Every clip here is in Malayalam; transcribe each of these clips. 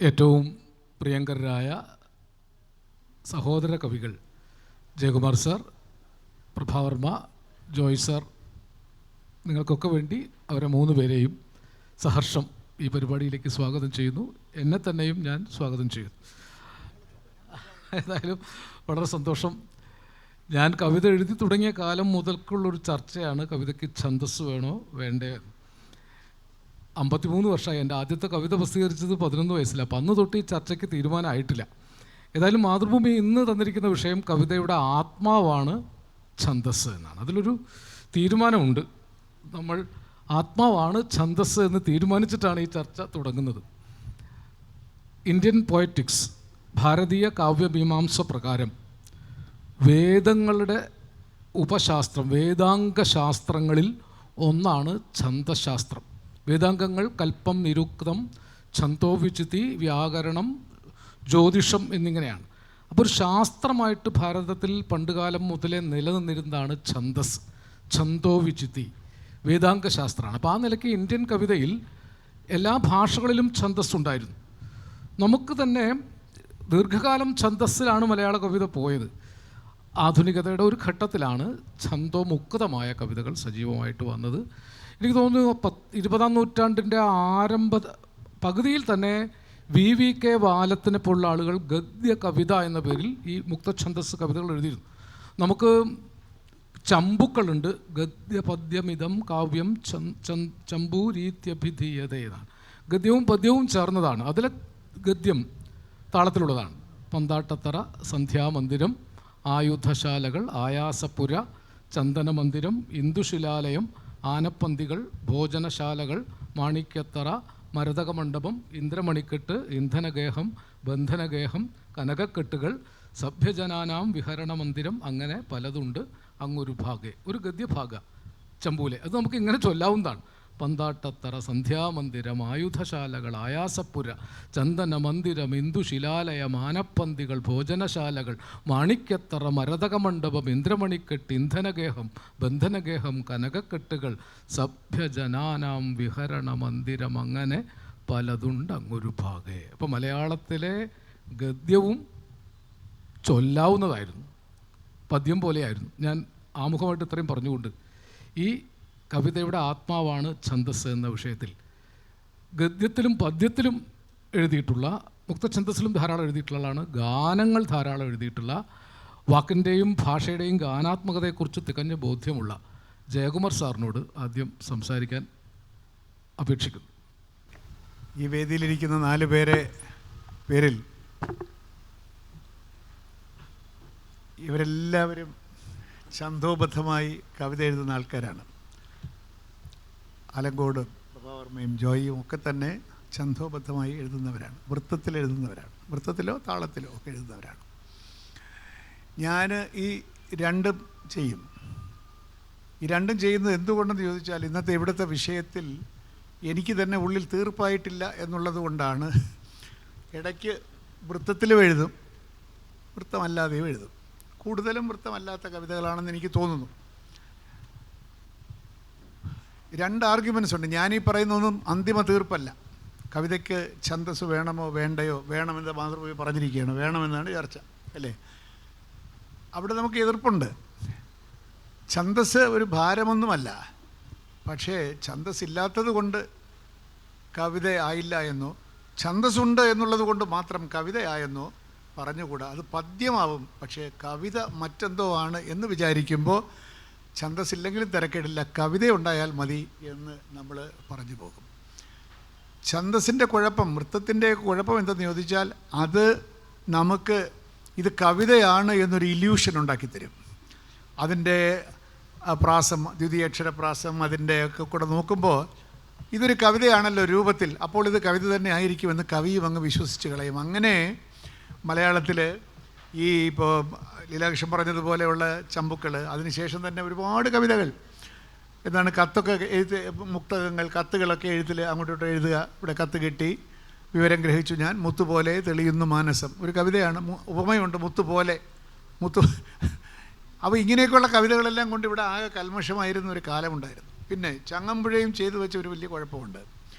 ഏറ്റവും പ്രിയങ്കരായ സഹോദര കവികൾ ജയകുമാർ സർ, പ്രഭാവർമ്മ, ജോയ് സർ, നിങ്ങൾക്കൊക്കെ വേണ്ടി അവരെ 3 പേരെയും സഹർഷം ഈ പരിപാടിയിലേക്ക് സ്വാഗതം ചെയ്യുന്നു. എന്നെ തന്നെയും ഞാൻ സ്വാഗതം ചെയ്യുന്നു. ഏതായാലും വളരെ സന്തോഷം. ഞാൻ കവിത എഴുതി തുടങ്ങിയ കാലം മുതൽക്കുള്ളൊരു ചർച്ചയാണ് കവിതയ്ക്ക് ഛന്ദസ് വേണോ വേണ്ടേ. 53 വർഷമായി. എൻ്റെ ആദ്യത്തെ കവിത പ്രസിദ്ധീകരിച്ചത് 11 വയസ്സിലാണ്. അപ്പം അന്ന് തൊട്ട് ഈ ചർച്ചയ്ക്ക് തീരുമാനമായിട്ടില്ല. ഏതായാലും മാതൃഭൂമി ഇന്ന് തന്നിരിക്കുന്ന വിഷയം കവിതയുടെ ആത്മാവാണ് ഛന്ദസ് എന്നാണ്. അതിലൊരു തീരുമാനമുണ്ട്. നമ്മൾ ആത്മാവാണ് ഛന്ദസ് എന്ന് തീരുമാനിച്ചിട്ടാണ് ഈ ചർച്ച തുടങ്ങുന്നത്. ഇന്ത്യൻ പോയറ്റിക്സ്, ഭാരതീയ കാവ്യമീമാംസ പ്രകാരം വേദങ്ങളുടെ ഉപശാസ്ത്രം, വേദാംഗ ശാസ്ത്രങ്ങളിൽ ഒന്നാണ് ഛന്ദശാസ്ത്രം. വേദാംഗങ്ങൾ കൽപ്പം, നിരുക്തം, ഛന്ദോവിചിതി, വ്യാകരണം, ജ്യോതിഷം എന്നിങ്ങനെയാണ്. അപ്പോൾ ഒരു ശാസ്ത്രമായിട്ട് ഭാരതത്തിൽ പണ്ടുകാലം മുതലേ നിലനിന്നിരുന്നതാണ് ഛന്ദസ്, ഛന്ദോവിചിതി, വേദാംഗ ശാസ്ത്രമാണ്. അപ്പോൾ ആ നിലയ്ക്ക് ഇന്ത്യൻ കവിതയിൽ എല്ലാ ഭാഷകളിലും ഛന്ദസ് ഉണ്ടായിരുന്നു. നമുക്ക് തന്നെ ദീർഘകാലം ഛന്ദസ്സിലാണ് മലയാള കവിത പോയത്. ആധുനികതയുടെ ഒരു ഘട്ടത്തിലാണ് ഛന്ദോമുക്തമായ കവിതകൾ സജീവമായിട്ട് വന്നത്. എനിക്ക് തോന്നുന്നു 20-ാം നൂറ്റാണ്ടിൻ്റെ പകുതിയിൽ തന്നെ VVK വാലത്തിനെ പോലുള്ള ആളുകൾ ഗദ്യ കവിത എന്ന പേരിൽ ഈ മുക്തഛന്ദസ് കവിതകൾ എഴുതിയിരുന്നു. നമുക്ക് ചമ്പുക്കളുണ്ട്. ഗദ്യപദ്യമിതം കാവ്യം ചമ്പൂരീത്യഭിധീയത എന്നാണ്. ഗദ്യവും പദ്യവും ചേർന്നതാണ്. അതിലെ ഗദ്യം താളത്തിലുള്ളതാണ്. പന്താട്ടത്തറ, സന്ധ്യാമന്ദിരം, ആയുധശാലകൾ, ആയാസപുര, ചന്ദനമന്ദിരം, ഇന്ദുശിലാലയം, ആനപ്പന്തികൾ, ഭോജനശാലകൾ, മാണിക്യത്തറ, മരതകമണ്ഡപം, ഇന്ദ്രമണിക്കെട്ട്, ഇന്ധനഗേഹം, ബന്ധനഗേഹം, കനകക്കെട്ടുകൾ, സഭ്യജനാനാം വിഹരണമന്ദിരം, അങ്ങനെ പലതുണ്ട് അങ്ങൊരു ഭാഗേ. ഒരു ഗദ്യഭാഗ ചമ്പൂലെ. അത് നമുക്ക് ഇങ്ങനെ ചൊല്ലാവുന്നതാണ്. പന്താട്ടത്തറ, സന്ധ്യാമന്ദിരം, ആയുധശാലകൾ, ആയാസപ്പുര, ചന്ദനമന്ദിരം, ഇന്ദുശിലാലയം, ആനപ്പന്തികൾ, ഭോജനശാലകൾ, മാണിക്യത്തറ, മരതകമണ്ഡപം, ഇന്ദ്രമണിക്കെട്ട്, ഇന്ധനഗേഹം, ബന്ധനഗേഹം, കനകക്കെട്ടുകൾ, സഭ്യജനാനാം വിഹരണമന്ദിരം, അങ്ങനെ പലതുണ്ട് അങ്ങൊരു ഭാഗേ. അപ്പോൾ മലയാളത്തിലെ ഗദ്യവും ചൊല്ലാവുന്നതായിരുന്നു, പദ്യം പോലെയായിരുന്നു. ഞാൻ ആമുഖമായിട്ട് ഇത്രയും പറഞ്ഞുകൊണ്ട് ഈ കവിതയുടെ ആത്മാവാണ് ഛന്ദസ് എന്ന വിഷയത്തിൽ ഗദ്യത്തിലും പദ്യത്തിലും എഴുതിയിട്ടുള്ള, മുക്തഛന്ദസ്സിലും ധാരാളം എഴുതിയിട്ടുള്ള ആളാണ്. ഗാനങ്ങൾ ധാരാളം എഴുതിയിട്ടുള്ള, വാക്കിൻ്റെയും ഭാഷയുടെയും ഗാനാത്മകതയെക്കുറിച്ച് തികഞ്ഞ ബോധ്യമുള്ള ജയകുമാർ സാറിനോട് ആദ്യം സംസാരിക്കാൻ അപേക്ഷിക്കുന്നു. ഈ വേദിയിലിരിക്കുന്ന 4 പേരിൽ ഇവരെല്ലാവരും ഛന്ദോബദ്ധമായി കവിത എഴുതുന്ന ആൾക്കാരാണ്. അലങ്കോട്, പ്രഭാവർമ്മയും ജോയിയും ഒക്കെ തന്നെ ഛന്ദോബദ്ധമായി എഴുതുന്നവരാണ്, വൃത്തത്തിൽ എഴുതുന്നവരാണ്, വൃത്തത്തിലോ താളത്തിലോ ഒക്കെ എഴുതുന്നവരാണ്. ഞാൻ ഈ രണ്ടും ചെയ്യും. ഈ രണ്ടും ചെയ്യുന്നത് എന്തുകൊണ്ടെന്ന് ചോദിച്ചാൽ, ഇന്നത്തെ ഇവിടുത്തെ വിഷയത്തിൽ എനിക്ക് തന്നെ ഉള്ളിൽ തീർപ്പായിട്ടില്ല എന്നുള്ളത് കൊണ്ടാണ്. ഇടയ്ക്ക് വൃത്തത്തിലും എഴുതും, വൃത്തമല്ലാതെയും എഴുതും. കൂടുതലും വൃത്തമല്ലാത്ത കവിതകളാണെന്ന് എനിക്ക് തോന്നുന്നു. 2 ആർഗ്യുമെൻറ്റ്സ് ഉണ്ട്. ഞാനീ പറയുന്നതൊന്നും അന്തിമ തീർപ്പല്ല. കവിതയ്ക്ക് ഛന്ദസ് വേണമോ വേണ്ടയോ, വേണമെന്ന് മാതൃഭൂമി പറഞ്ഞിരിക്കുകയാണ്, വേണമെന്നാണ് ചർച്ച അല്ലേ. അവിടെ നമുക്ക് എതിർപ്പുണ്ട്. ഛന്ദസ് ഒരു ഭാരമൊന്നുമല്ല. പക്ഷേ ഛന്ദസ് ഇല്ലാത്തത് കൊണ്ട് കവിത ആയില്ല എന്നോ, ഛന്ദസ്സുണ്ട് എന്നുള്ളത് കൊണ്ട് മാത്രം കവിതയായെന്നോ പറഞ്ഞുകൂടാ. അത് പദ്യമാവും, പക്ഷേ കവിത മറ്റെന്തോ ആണ് എന്ന് വിചാരിക്കുമ്പോൾ ഛന്ദസ്സില്ലെങ്കിലും തിരക്കേടില്ല, കവിത ഉണ്ടായാൽ മതി എന്ന് നമ്മൾ പറഞ്ഞു പോകും. ഛന്ദസ്സിൻ്റെ കുഴപ്പം, വൃത്തത്തിൻ്റെ കുഴപ്പം എന്തെന്ന് ചോദിച്ചാൽ, അത് നമുക്ക് ഇത് കവിതയാണ് എന്നൊരു ഇല്യൂഷൻ ഉണ്ടാക്കിത്തരും. അതിൻ്റെ പ്രാസം, ദ്വിതീയക്ഷര പ്രാസം, അതിൻ്റെ ഒക്കെ കൂടെ നോക്കുമ്പോൾ ഇതൊരു കവിതയാണല്ലോ രൂപത്തിൽ, അപ്പോൾ ഇത് കവിത തന്നെ ആയിരിക്കുമെന്ന് കവിയും അങ്ങ് വിശ്വസിച്ച് കളയും. അങ്ങനെ മലയാളത്തിൽ ഈ ഇപ്പോൾ ലീലാകൃഷ്ണൻ പറഞ്ഞതുപോലെയുള്ള ചമ്പുക്കൾ, അതിനുശേഷം തന്നെ ഒരുപാട് കവിതകൾ, എന്താണ് കത്തൊക്കെ എഴുത്ത്, മുക്തകങ്ങൾ, കത്തുകളൊക്കെ എഴുത്തിൽ അങ്ങോട്ടോട്ട് എഴുതുക. ഇവിടെ കത്ത് കിട്ടി, വിവരം ഗ്രഹിച്ചു ഞാൻ, മുത്തുപോലെ തെളിയുന്നു മാനസം, ഒരു കവിതയാണ്. ഉപമയുണ്ട്, മുത്തുപോലെ, മുത്തു. അപ്പോൾ ഇങ്ങനെയൊക്കെയുള്ള കവിതകളെല്ലാം കൊണ്ട് ഇവിടെ ആകെ കൽമഷമായിരുന്ന ഒരു കാലമുണ്ടായിരുന്നു. പിന്നെ ചങ്ങമ്പുഴയും ചെയ്തു വെച്ച ഒരു വലിയ കുഴപ്പമുണ്ട്.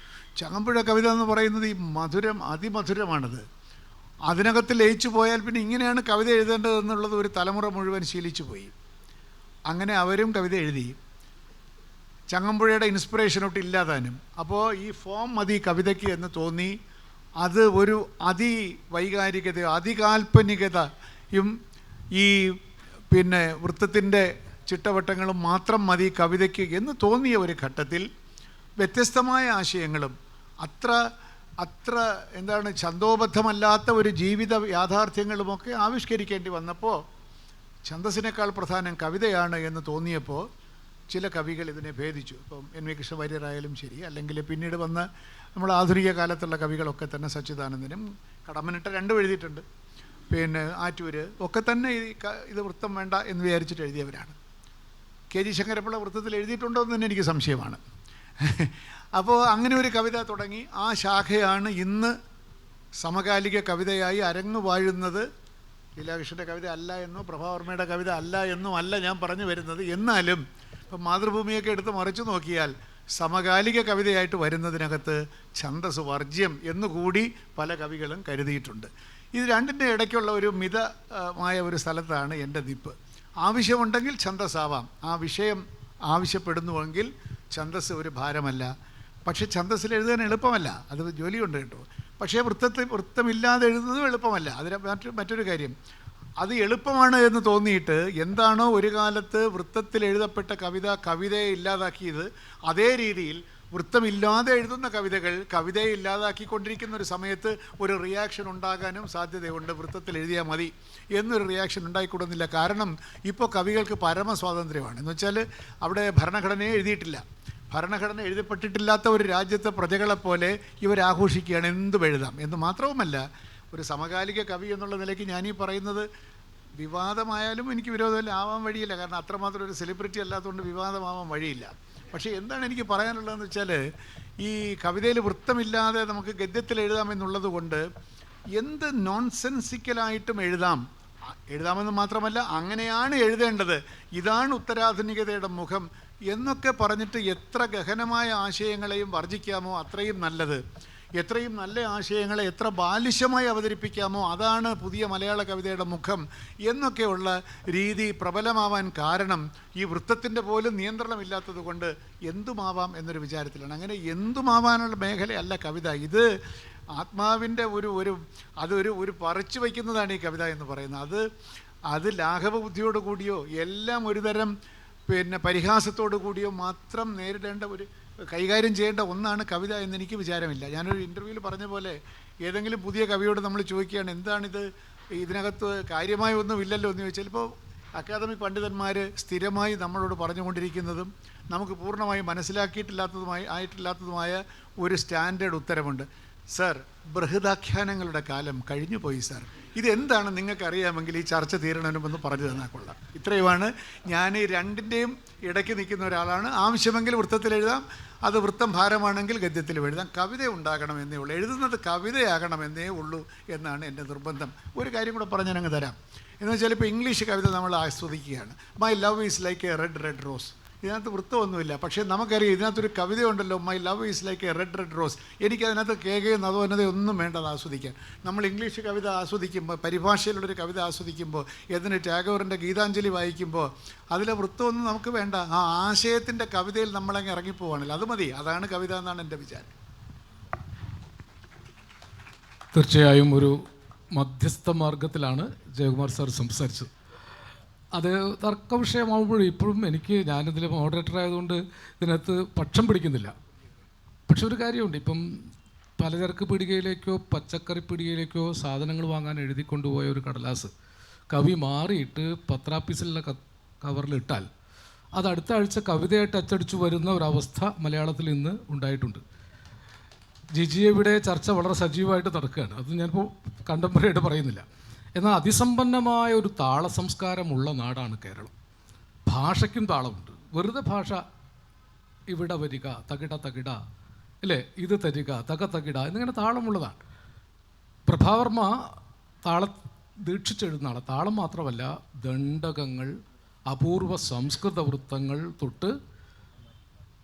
ചങ്ങമ്പുഴ കവിത എന്ന് പറയുന്നത് ഈ മധുരം, അതിമധുരമാണത്. അതിനകത്ത് ലയിച്ചു പോയാൽ പിന്നെ ഇങ്ങനെയാണ് കവിത എഴുതേണ്ടതെന്നുള്ളത് ഒരു തലമുറ മുഴുവൻ ശീലിച്ചു പോയി. അങ്ങനെ അവരും കവിത എഴുതി. ചങ്ങമ്പുഴയുടെ ഇൻസ്പിറേഷനൊട്ട് ഇല്ലാതാനും. അപ്പോൾ ഈ ഫോം മതി കവിതയ്ക്ക് എന്ന് തോന്നി. അത് ഒരു അതിവൈകാരികതയോ അതികാൽപ്പനികതയും ഈ പിന്നെ വൃത്തത്തിൻ്റെ ചിട്ടവട്ടങ്ങളും മാത്രം മതി കവിതയ്ക്ക് എന്ന് തോന്നിയ ഒരു ഘട്ടത്തിൽ വ്യത്യസ്തമായ ആശയങ്ങളും അത്ര എന്താണ് ഛന്ദോബദ്ധമല്ലാത്ത ഒരു ജീവിത യാഥാർത്ഥ്യങ്ങളുമൊക്കെ ആവിഷ്കരിക്കേണ്ടി വന്നപ്പോൾ ഛന്ദസ്സിനേക്കാൾ പ്രധാനം കവിതയാണ് എന്ന് തോന്നിയപ്പോൾ ചില കവികൾ ഇതിനെ ഭേദിച്ചു. ഇപ്പം എൻ വി കൃഷ്ണവാര്യരായാലും ശരി, അല്ലെങ്കിൽ പിന്നീട് വന്ന നമ്മൾ ആധുനിക കാലത്തുള്ള കവികളൊക്കെ തന്നെ സച്ചിദാനന്ദനും കടമ്മനിട്ട രണ്ടും എഴുതിയിട്ടുണ്ട്, പിന്നെ ആറ്റൂര് ഒക്കെ തന്നെ ഇത് വൃത്തം വേണ്ട എന്ന് വിചാരിച്ചിട്ട് എഴുതിയവരാണ്. കെ ജി ശങ്കരപ്പിള്ള വൃത്തത്തിൽ എഴുതിയിട്ടുണ്ടോ എന്ന് തന്നെ എനിക്ക് സംശയമാണ്. അപ്പോൾ അങ്ങനെ ഒരു കവിത തുടങ്ങി. ആ ശാഖയാണ് ഇന്ന് സമകാലിക കവിതയായി അരങ്ങു വാഴുന്നത്. ലീലാകൃഷ്ണൻ്റെ കവിത അല്ല എന്നോ പ്രഭാവർമ്മയുടെ കവിത അല്ല എന്നും അല്ല ഞാൻ പറഞ്ഞു വരുന്നത്. എന്നാലും ഇപ്പം മാതൃഭൂമിയൊക്കെ എടുത്ത് മറിച്ചു നോക്കിയാൽ സമകാലിക കവിതയായിട്ട് വരുന്നതിനകത്ത് ഛന്ദസ് വർജ്യം എന്നുകൂടി പല കവികളും കരുതിയിട്ടുണ്ട്. ഇത് രണ്ടിൻ്റെ ഇടയ്ക്കുള്ള ഒരു മിതമായ ഒരു സ്ഥലത്താണ് എൻ്റെ നിപ്പ്. ആവശ്യമുണ്ടെങ്കിൽ ഛന്ദസ്സാവാം, ആ വിഷയം ആവശ്യപ്പെടുന്നുവെങ്കിൽ ഛന്ദസ് ഒരു ഭാരമല്ല. പക്ഷേ ഛന്ദസ്സിൽ എഴുതാൻ എളുപ്പമല്ല, അത് ജോലിയുണ്ട് കേട്ടോ. പക്ഷേ വൃത്തമില്ലാതെ എഴുതുന്നതും എളുപ്പമല്ല. അതിന് മറ്റൊരു കാര്യം, അത് എളുപ്പമാണ് എന്ന് തോന്നിയിട്ട് എന്താണോ ഒരു കാലത്ത് വൃത്തത്തിൽ എഴുതപ്പെട്ട കവിതയെ ഇല്ലാതാക്കിയത്, അതേ രീതിയിൽ വൃത്തമില്ലാതെ എഴുതുന്ന കവിതയെ ഇല്ലാതാക്കിക്കൊണ്ടിരിക്കുന്ന ഒരു സമയത്ത് ഒരു റിയാക്ഷൻ ഉണ്ടാകാനും സാധ്യതയുണ്ട്. വൃത്തത്തിൽ എഴുതിയാൽ മതി എന്നൊരു റിയാക്ഷൻ ഉണ്ടായിക്കൂടുന്നില്ല. കാരണം ഇപ്പോൾ കവികൾക്ക് പരമസ്വാതന്ത്ര്യമാണ്. എന്ന് വെച്ചാൽ അവിടെ ഭരണഘടനയെ എഴുതിയിട്ടില്ല. ഭരണഘടന എഴുതപ്പെട്ടിട്ടില്ലാത്ത ഒരു രാജ്യത്തെ പ്രജകളെപ്പോലെ ഇവരാഘോഷിക്കുകയാണ്, എന്തും എഴുതാം എന്ന്. മാത്രവുമല്ല, ഒരു സമകാലിക കവി എന്നുള്ള നിലയ്ക്ക് ഞാനീ പറയുന്നത് വിവാദമായാലും എനിക്ക് വിരോധമില്ല, ആവാൻ വഴിയില്ല. കാരണം അത്രമാത്രം ഒരു സെലിബ്രിറ്റി അല്ലാത്തതുകൊണ്ട് വിവാദമാവാൻ വഴിയില്ല. പക്ഷേ എന്താണ് എനിക്ക് പറയാനുള്ളതെന്ന് വെച്ചാൽ, ഈ കവിതയിൽ വൃത്തമില്ലാതെ നമുക്ക് ഗദ്യത്തിൽ എഴുതാമെന്നുള്ളത് കൊണ്ട് എന്ത് നോൺസെൻസിക്കലായിട്ടും എഴുതാമെന്ന് മാത്രമല്ല, അങ്ങനെയാണ് എഴുതേണ്ടത്, ഇതാണ് ഉത്തരാധുനികതയുടെ മുഖം എന്നൊക്കെ പറഞ്ഞിട്ട് എത്ര ഗഹനമായ ആശയങ്ങളെയും വർജിക്കാമോ അത്രയും നല്ലത്. എത്രയും നല്ല ആശയങ്ങളെ എത്ര ബാലിശമായി അവതരിപ്പിക്കാമോ അതാണ് പുതിയ മലയാള കവിതയുടെ മുഖം എന്നൊക്കെയുള്ള രീതി പ്രബലമാവാൻ കാരണം ഈ വൃത്തത്തിൻ്റെ പോലും നിയന്ത്രണമില്ലാത്തത് കൊണ്ട് എന്തുമാവാം എന്നൊരു വിചാരത്തിലാണ്. അങ്ങനെ എന്തുമാവാനുള്ള മേഖലയല്ല കവിത. ഇത് ആത്മാവിൻ്റെ ഒരു പറിച്ചു വയ്ക്കുന്നതാണ് ഈ കവിത എന്ന് പറയുന്നത്. അത് ലാഘവ ബുദ്ധിയോട് കൂടിയോ എല്ലാം ഒരുതരം പരിഹാസത്തോടു കൂടിയോ മാത്രം നേരിടേണ്ട കൈകാര്യം ചെയ്യേണ്ട ഒന്നാണ് കവിത എന്നെനിക്ക് വിചാരമില്ല. ഞാനൊരു ഇൻ്റർവ്യൂവിൽ പറഞ്ഞ പോലെ, ഏതെങ്കിലും പുതിയ കവിയോട് നമ്മൾ ചോദിക്കുകയാണ് എന്താണിത്, ഇതിനകത്ത് കാര്യമായ ഒന്നുമില്ലല്ലോ എന്ന് ചോദിച്ചാൽ, ഇപ്പോൾ അക്കാദമിക് പണ്ഡിതന്മാർ സ്ഥിരമായി നമ്മളോട് പറഞ്ഞുകൊണ്ടിരിക്കുന്നതും നമുക്ക് പൂർണ്ണമായി മനസ്സിലാക്കിയിട്ടില്ലാത്തതുമായ ഒരു സ്റ്റാൻഡേർഡ് ഉത്തരമുണ്ട്. സർ, ബൃഹദാഖ്യാനങ്ങളുടെ കാലം കഴിഞ്ഞു പോയി സർ. ഇതെന്താണ് നിങ്ങൾക്ക് അറിയാമെങ്കിൽ ഈ ചർച്ച തീരണമെന്ന് പറഞ്ഞു തന്നാൽ കൊള്ളാം. ഇത്രയുമാണ്. ഞാൻ ഈ രണ്ടിൻ്റെയും ഇടയ്ക്ക് നിൽക്കുന്ന ഒരാളാണ്. ആവശ്യമെങ്കിൽ വൃത്തത്തിൽ എഴുതാം, അത് വൃത്തം ഭാരമാണെങ്കിൽ ഗദ്യത്തിൽ എഴുതാം. കവിത ഉണ്ടാകണമെന്നേ ഉള്ളൂ, എഴുതുന്നത് കവിതയാകണമെന്നേ ഉള്ളൂ എന്നാണ് എൻ്റെ നിർബന്ധം. ഒരു കാര്യം കൂടെ പറഞ്ഞ് ഞാനങ്ങ് തരാം. എന്ന് വെച്ചാൽ ഇപ്പോൾ ഇംഗ്ലീഷ് കവിത നമ്മൾ ആസ്വദിക്കുകയാണ്. My love is like a red red rose. ഇതിനകത്ത് വൃത്തമൊന്നുമില്ല, പക്ഷേ നമുക്കറിയാം ഇതിനകത്തൊരു കവിതയുണ്ടല്ലോ, my love is like a red red rose. എനിക്കതിനകത്ത് കേകയും നദോ എന്നതോ ഒന്നും വേണ്ടത് ആസ്വദിക്കാൻ. നമ്മൾ ഇംഗ്ലീഷ് കവിത ആസ്വദിക്കുമ്പോൾ, പരിഭാഷയിലുള്ളൊരു കവിത ആസ്വദിക്കുമ്പോൾ, എന്തിന് ടാഗോറിൻ്റെ ഗീതാഞ്ജലി വായിക്കുമ്പോൾ അതിലെ വൃത്തമൊന്നും നമുക്ക് വേണ്ട. ആ ആശയത്തിൻ്റെ കവിതയിൽ നമ്മളങ്ങ് ഇറങ്ങിപ്പോവാണല്ലോ, അത് മതി. അതാണ് കവിത എന്നാണ് എൻ്റെ വിചാരം. തീർച്ചയായും ഒരു മധ്യസ്ഥ മാർഗത്തിലാണ് ജയകുമാർ സാർ സംസാരിച്ചത്. അത് തർക്ക വിഷയമാകുമ്പോഴും ഇപ്പോഴും ഞാനിതിൽ മോഡറേറ്റർ ആയതുകൊണ്ട് ഇതിനകത്ത് പക്ഷം പിടിക്കുന്നില്ല. പക്ഷെ ഒരു കാര്യമുണ്ട്, ഇപ്പം പലചരക്ക് പീടികയിലേക്കോ പച്ചക്കറി പീടികയിലേക്കോ സാധനങ്ങൾ വാങ്ങാൻ എഴുതിക്കൊണ്ടുപോയ ഒരു കടലാസ് കവി മാറിയിട്ട് പത്രാപ്പീസിലുള്ള കവറിലിട്ടാൽ അത് അടുത്ത ആഴ്ച കവിതയായിട്ട് അച്ചടിച്ചു വരുന്ന ഒരവസ്ഥ മലയാളത്തിൽ ഇന്ന് ഉണ്ടായിട്ടുണ്ട്. ജിജിയുടെ ചർച്ച വളരെ സജീവമായിട്ട് നടക്കുകയാണ്. അത് ഞാനിപ്പോൾ കണ്ടംപററിയായിട്ട് പറയുന്നില്ല. എന്നാൽ അതിസമ്പന്നമായ ഒരു താള സംസ്കാരമുള്ള നാടാണ് കേരളം. ഭാഷയ്ക്കും താളമുണ്ട്. വെറുതെ ഭാഷ ഇവിടെ വരിക, തകിട തകിട, അല്ലേ, ഇത് തരിക, തക തകിട എന്നിങ്ങനെ താളമുള്ളതാണ്. പ്രഭാവർമ്മ ദീക്ഷിച്ചെഴുതുന്ന ആളെ. താളം മാത്രമല്ല, ദണ്ഡകങ്ങൾ, അപൂർവ സംസ്കൃത വൃത്തങ്ങൾ തൊട്ട്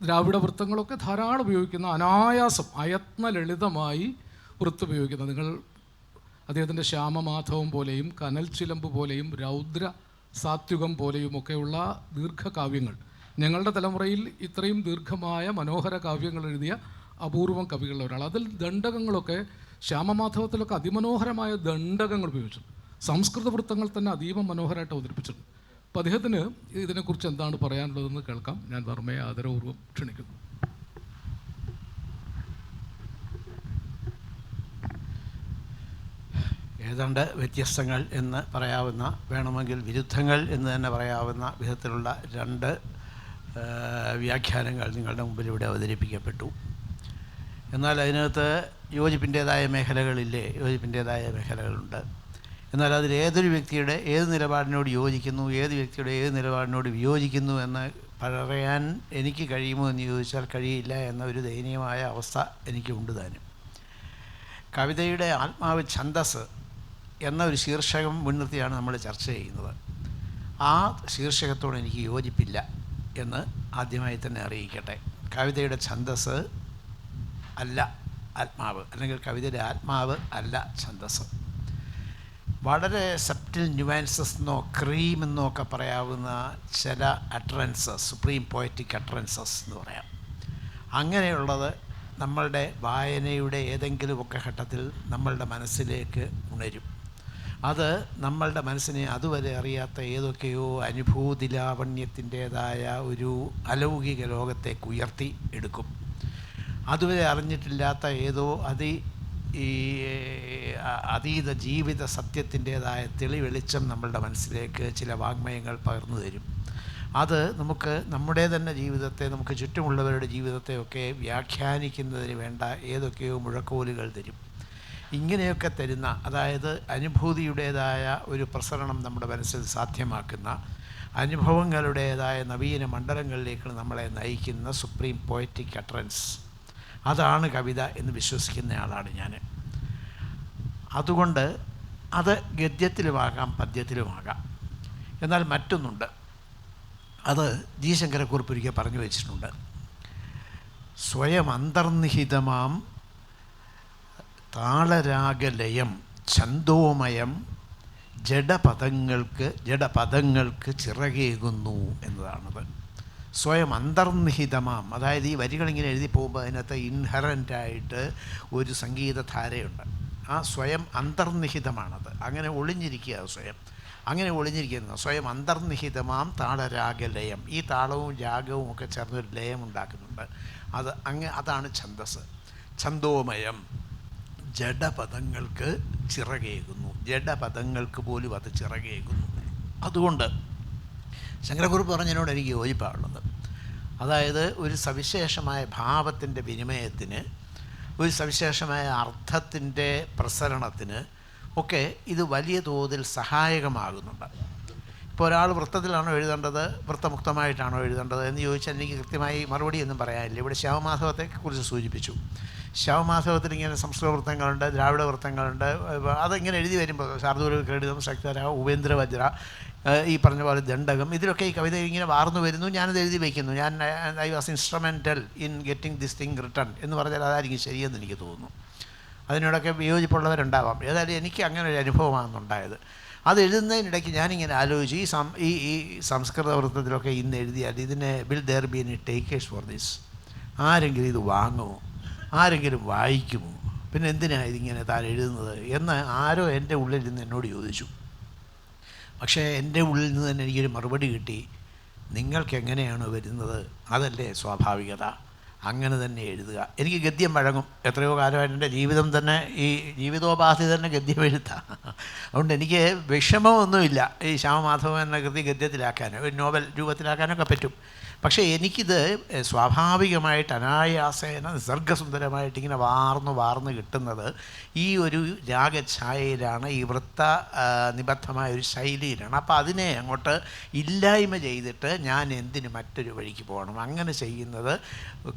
ദ്രാവിഡ വൃത്തങ്ങളൊക്കെ ധാരാളം ഉപയോഗിക്കുന്ന, അനായാസം അയത്ന ലളിതമായി വൃത്തം ഉപയോഗിക്കുന്ന, നിങ്ങൾ അദ്ദേഹത്തിൻ്റെ ശ്യാമമാധവം പോലെയും കനൽ ചിലമ്പ് പോലെയും രൗദ്ര സാത്വികം പോലെയുമൊക്കെയുള്ള ദീർഘകാവ്യങ്ങൾ, ഞങ്ങളുടെ തലമുറയിൽ ഇത്രയും ദീർഘമായ മനോഹര കാവ്യങ്ങൾ എഴുതിയ അപൂർവം കവികളിൽ ഒരാൾ. അതിൽ ദണ്ഡകങ്ങളൊക്കെ ശ്യാമമാധവത്തിലൊക്കെ അതിമനോഹരമായ ദണ്ഡകങ്ങൾ ഉപയോഗിച്ചു. സംസ്കൃത വൃത്തങ്ങൾ തന്നെ അതീവ മനോഹരമായിട്ട് അവതരിപ്പിച്ചിട്ടുണ്ട്. അപ്പോൾ അദ്ദേഹത്തിന് ഇതിനെക്കുറിച്ച് എന്താണ് പറയാനുള്ളതെന്ന് കേൾക്കാം. ഞാൻ വർമ്മയെ ആദരപൂർവ്വം ക്ഷണിക്കുന്നു. ഏതാണ്ട് വ്യത്യസ്തങ്ങൾ എന്ന് പറയാവുന്ന, വേണമെങ്കിൽ വിരുദ്ധങ്ങൾ എന്ന് തന്നെ പറയാവുന്ന വിധത്തിലുള്ള രണ്ട് വ്യാഖ്യാനങ്ങൾ നിങ്ങളുടെ മുമ്പിൽ ഇവിടെ അവതരിപ്പിക്കപ്പെട്ടു. എന്നാൽ അതിനകത്ത് യോജിപ്പിൻ്റേതായ മേഖലകളില്ലേ? യോജിപ്പിൻ്റേതായ മേഖലകളുണ്ട്. എന്നാൽ അതിൽ ഏതൊരു വ്യക്തിയുടെ ഏത് നിലപാടിനോട് യോജിക്കുന്നു, ഏത് വ്യക്തിയുടെ ഏത് നിലപാടിനോട് വിയോജിക്കുന്നു എന്ന് പറയാൻ എനിക്ക് കഴിയുമോ എന്ന് ചോദിച്ചാൽ കഴിയില്ല എന്ന ഒരു ദയനീയമായ അവസ്ഥ എനിക്കുണ്ട് താനും. കവിതയുടെ ആത്മാവ് ഛന്ദസ് എന്ന ഒരു ശീർഷകം മുൻനിർത്തിയാണ് നമ്മൾ ചർച്ച ചെയ്യുന്നത്. ആ ശീർഷകത്തോട് എനിക്ക് യോജിപ്പില്ല എന്ന് ആദ്യമായി തന്നെ അറിയിക്കട്ടെ. കവിതയുടെ ഛന്ദസ് അല്ല ആത്മാവ്, അല്ലെങ്കിൽ കവിതയുടെ ആത്മാവ് അല്ല ഛന്ദസ്. വളരെ സബ്റ്റിൽ ന്യൂവാൻസസ് എന്നോ ക്രീം എന്നോ ഒക്കെ പറയാവുന്ന ചില അട്രൻസസ്, സുപ്രീം പോയറ്റിക് അട്രൻസസ് എന്ന് പറയാം, അങ്ങനെയുള്ളത് നമ്മളുടെ വായനയുടെ ഏതെങ്കിലുമൊക്കെ ഘട്ടത്തിൽ നമ്മളുടെ മനസ്സിലേക്ക് ഉണരും. അത് നമ്മളുടെ മനസ്സിനെ അതുവരെ അറിയാത്ത ഏതൊക്കെയോ അനുഭൂതിലാവണ്യത്തിൻ്റേതായ ഒരു അലൗകിക ലോകത്തേക്ക് ഉയർത്തി എടുക്കും. അതുവരെ അറിഞ്ഞിട്ടില്ലാത്ത ഏതോ അതീത ജീവിത സത്യത്തിൻ്റേതായ തെളിവെളിച്ചം നമ്മളുടെ മനസ്സിലേക്ക് ചില വാങ്മയങ്ങൾ പകർന്നു തരും. അത് നമുക്ക് നമ്മുടെ തന്നെ ജീവിതത്തെ, നമുക്ക് ചുറ്റുമുള്ളവരുടെ ജീവിതത്തെയൊക്കെ വ്യാഖ്യാനിക്കുന്നതിന് വേണ്ട ഏതൊക്കെയോ മുഴക്കോലുകൾ തരും. ഇങ്ങനെയൊക്കെ തരുന്ന, അതായത് അനുഭൂതിയുടേതായ ഒരു പ്രസരണം നമ്മുടെ മനസ്സിൽ സാധ്യമാക്കുന്ന, അനുഭവങ്ങളുടേതായ നവീന മണ്ഡലങ്ങളിലേക്ക് നമ്മളെ നയിക്കുന്ന സുപ്രീം പോയറ്റിക് അട്രൻസ്, അതാണ് കവിത എന്ന് വിശ്വസിക്കുന്നയാളാണ് ഞാൻ. അതുകൊണ്ട് അത് ഗദ്യത്തിലുമാകാം പദ്യത്തിലുമാകാം. എന്നാൽ മറ്റൊന്നുണ്ട്, അത് ജി ശങ്കരക്കുറുപ്പ് ഒരിക്കൽ പറഞ്ഞു വെച്ചിട്ടുണ്ട്. സ്വയം അന്തർനിഹിതമാം താളരാഗലയം ഛന്ദോമയം ജഡപദങ്ങൾക്ക് ചിറകേകുന്നു എന്നതാണത്. സ്വയം അന്തർനിഹിതമാം, അതായത് ഈ വരികളിങ്ങനെ എഴുതി പോകുമ്പോൾ അതിനകത്ത് ഇൻഹറൻ്റായിട്ട് ഒരു സംഗീതധാരയുണ്ട്. ആ സ്വയം അന്തർനിഹിതമാണത്, അങ്ങനെ ഒളിഞ്ഞിരിക്കുക. അങ്ങനെ ഒളിഞ്ഞിരിക്കുന്ന സ്വയം അന്തർനിഹിതമാം താളരാഗലയം, ഈ താളവും രാഗവും ഒക്കെ ചേർന്നൊരു ലയം ഉണ്ടാക്കുന്നുണ്ട്. അതാണ് ഛന്ദസ്. ഛന്ദോമയം ജഡപദങ്ങൾക്ക് ചിറകേകുന്നു, ജഡപദങ്ങൾക്ക് പോലും അത് ചിറകേകുന്നു. അതുകൊണ്ട് ശങ്കരക്കുറുപ്പ് പറഞ്ഞതിനോട് എനിക്ക് യോജിപ്പാണുള്ളത്. അതായത് ഒരു സവിശേഷമായ ഭാവത്തിൻ്റെ വിനിമയത്തിന്, ഒരു സവിശേഷമായ അർത്ഥത്തിൻ്റെ പ്രസരണത്തിന് ഒക്കെ ഇത് വലിയ തോതിൽ സഹായകമാകുന്നുണ്ട്. ഇപ്പോൾ ഒരാൾ വൃത്തത്തിലാണോ എഴുതേണ്ടത്, വൃത്തമുക്തമായിട്ടാണോ എഴുതേണ്ടത് എന്ന് ചോദിച്ചാൽ എനിക്ക് കൃത്യമായി മറുപടിയൊന്നും പറയാനില്ല. ഇവിടെ ശ്യാമമാധവത്തെക്കുറിച്ച് സൂചിപ്പിച്ചു. ശ്യാമമാധവത്തിൽ ഇങ്ങനെ സംസ്കൃത വൃത്തങ്ങളുണ്ട്, ദ്രാവിഡ വൃത്തങ്ങളുണ്ട്. അതിങ്ങനെ എഴുതി വരുമ്പോൾ ശാർദൂല ക്രീഡിതം, ശക്തര, ഉപേന്ദ്രവജ്ര, ഈ പറഞ്ഞ പോലെ ദണ്ഡകം, ഇതിലൊക്കെ ഈ കവിത ഇങ്ങനെ വാർന്നു വരുന്നു. ഞാനത് എഴുതി വയ്ക്കുന്നു. I was instrumental in getting this thing written എന്ന് പറഞ്ഞാൽ അതായിരിക്കും ശരിയെന്ന് എനിക്ക് തോന്നുന്നു. അതിനോടൊക്കെ വിയോജിപ്പുള്ളവരുണ്ടാവാം. ഏതായാലും എനിക്ക് അങ്ങനെ ഒരു അനുഭവമാണ് ഉണ്ടായത്. അത് എഴുതുന്നതിനിടയ്ക്ക് ഞാനിങ്ങനെ ആലോചിച്ച് ഈ സംസ്കൃത വൃത്തത്തിലൊക്കെ ഇന്ന് എഴുതിയാൽ ഇതിനെ will there be any takers for this? ആരെങ്കിലും ഇത് വാങ്ങുമോ? ആരെങ്കിലും വായിക്കുമോ? പിന്നെ എന്തിനാണ് ഇതിങ്ങനെ താൻ എഴുതുന്നത് എന്ന് ആരോ എൻ്റെ ഉള്ളിൽ നിന്ന് എന്നോട് ചോദിച്ചു. പക്ഷേ എൻ്റെ ഉള്ളിൽ നിന്ന് തന്നെ എനിക്കൊരു മറുപടി കിട്ടി. നിങ്ങൾക്ക് എങ്ങനെയാണോ വരുന്നത് അതല്ലേ സ്വാഭാവികത, അങ്ങനെ തന്നെ എഴുതുക. എനിക്ക് ഗദ്യം വഴങ്ങും. എത്രയോ കാലമായിട്ട് എൻ്റെ ജീവിതം തന്നെ, ഈ ജീവിതോപാധി തന്നെ ഗദ്യം എഴുത്താണ്. അതുകൊണ്ട് എനിക്ക് വിഷമമൊന്നുമില്ല ഈ ശ്യാമമാധവൻ എന്ന കൃതി ഗദ്യത്തിലാക്കാനോ ഒരു നോവൽ രൂപത്തിലാക്കാനൊക്കെ പറ്റും. പക്ഷേ എനിക്കിത് സ്വാഭാവികമായിട്ട് അനായാസേന നിസർഗസുന്ദരമായിട്ട് ഇങ്ങനെ വാർന്ന് കിട്ടുന്നത് ഈ ഒരു രാഗഛായയിലാണ്, ഈ വൃത്ത നിബദ്ധമായ ഒരു ശൈലിയിലാണ്. അപ്പോൾ അതിനെ അങ്ങോട്ട് ഇല്ലായ്മ ചെയ്തിട്ട് ഞാൻ എന്തിന് മറ്റൊരു വഴിക്ക് പോകണം? അങ്ങനെ ചെയ്യുന്നത്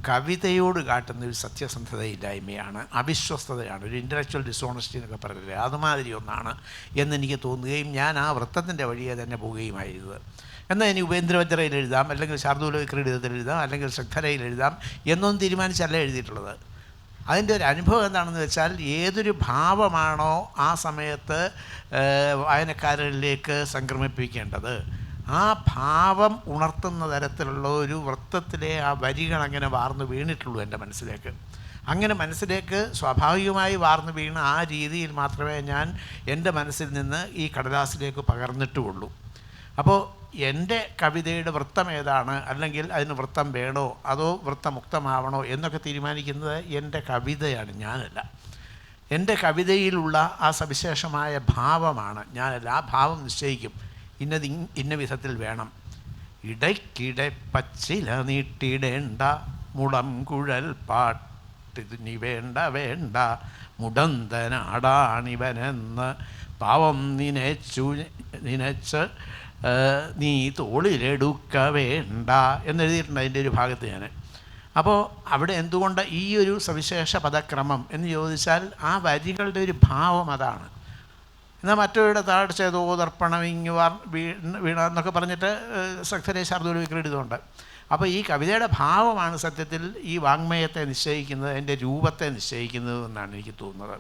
കവിതയോട് കാട്ടുന്ന ഒരു സത്യസന്ധതയില്ലായ്മയാണ്, അവിശ്വസ്തതയാണ്, ഒരു ഇൻ്റലക്ച്വൽ ഡിസോണസ്റ്റി എന്നൊക്കെ പറഞ്ഞില്ലേ, അതുമാതിരി ഒന്നാണ് എന്നെനിക്ക് തോന്നുകയും ഞാൻ ആ വൃത്തത്തിൻ്റെ വഴിയെ തന്നെ പോവുകയുമായിരുന്നത്. എന്നാൽ ഇനി ഉപേന്ദ്രവജ്രയിൽ എഴുതാം, അല്ലെങ്കിൽ ശാർദൂല ശാർദൂല വിക്രീഡിതത്തിൽ എഴുതാം, അല്ലെങ്കിൽ ശ്രദ്ധരയിൽ എഴുതാം എന്നൊന്നും തീരുമാനിച്ചല്ല എഴുതിയിട്ടുള്ളത്. അതിൻ്റെ ഒരു അനുഭവം എന്താണെന്ന് വെച്ചാൽ, ഏതൊരു ഭാവമാണോ ആ സമയത്ത് വായനക്കാരിലേക്ക് സംക്രമിപ്പിക്കേണ്ടത്, ആ ഭാവം ഉണർത്തുന്ന തരത്തിലുള്ള ഒരു വൃത്തത്തിലെ ആ വരികൾ അങ്ങനെ വാർന്നു വീണിട്ടുള്ളൂ എൻ്റെ മനസ്സിലേക്ക്. അങ്ങനെ മനസ്സിലേക്ക് സ്വാഭാവികമായി വാർന്നു വീണ ആ രീതിയിൽ മാത്രമേ ഞാൻ എൻ്റെ മനസ്സിൽ നിന്ന് ഈ കടലാസിലേക്ക് പകർന്നിട്ടുള്ളൂ. അപ്പോൾ എൻ്റെ കവിതയുടെ വൃത്തം ഏതാണ്, അല്ലെങ്കിൽ അതിന് വൃത്തം വേണോ അതോ വൃത്തമുക്തമാവണോ എന്നൊക്കെ തീരുമാനിക്കുന്നത് എൻ്റെ കവിതയാണ്, ഞാനല്ല. എൻ്റെ കവിതയിലുള്ള ആ സവിശേഷമായ ഭാവമാണ്, ഞാനല്ല. ആ ഭാവം നിശ്ചയിക്കും, ഇന്നത് ഇന്ന വിധത്തിൽ വേണം. ഇടയ്ക്കിടെ പച്ചില നീട്ടിടേണ്ട മുളം കുഴൽ പാട്ടിനി വേണ്ട വേണ്ട മുടന്തനാടാണിവനെന്ന് പാവം നിനച്ച് നീ തോളിലെടുക്ക വേണ്ട എന്നെഴുതിയിട്ടുണ്ട് അതിൻ്റെ ഒരു ഭാഗത്ത് ഞാൻ. അപ്പോൾ അവിടെ എന്തുകൊണ്ട് ഈ ഒരു സവിശേഷ പദക്രമം എന്ന് ചോദിച്ചാൽ, ആ വരികളുടെ ഒരു ഭാവം അതാണ്. എന്നാൽ മറ്റൊരുടെ താഴ്ചതോ ദർപ്പണം ഇങ്ങ് വീണ എന്നൊക്കെ പറഞ്ഞിട്ട് സക്തരെ ശാർദൂല വിക്രീഡിതമുണ്ട്. അപ്പോൾ ഈ കവിതയുടെ ഭാവമാണ് സത്യത്തിൽ ഈ വാങ്മയത്തെ നിശ്ചയിക്കുന്നത്, അതിൻ്റെ രൂപത്തെ നിശ്ചയിക്കുന്നത് എന്നാണ് എനിക്ക് തോന്നുന്നത്.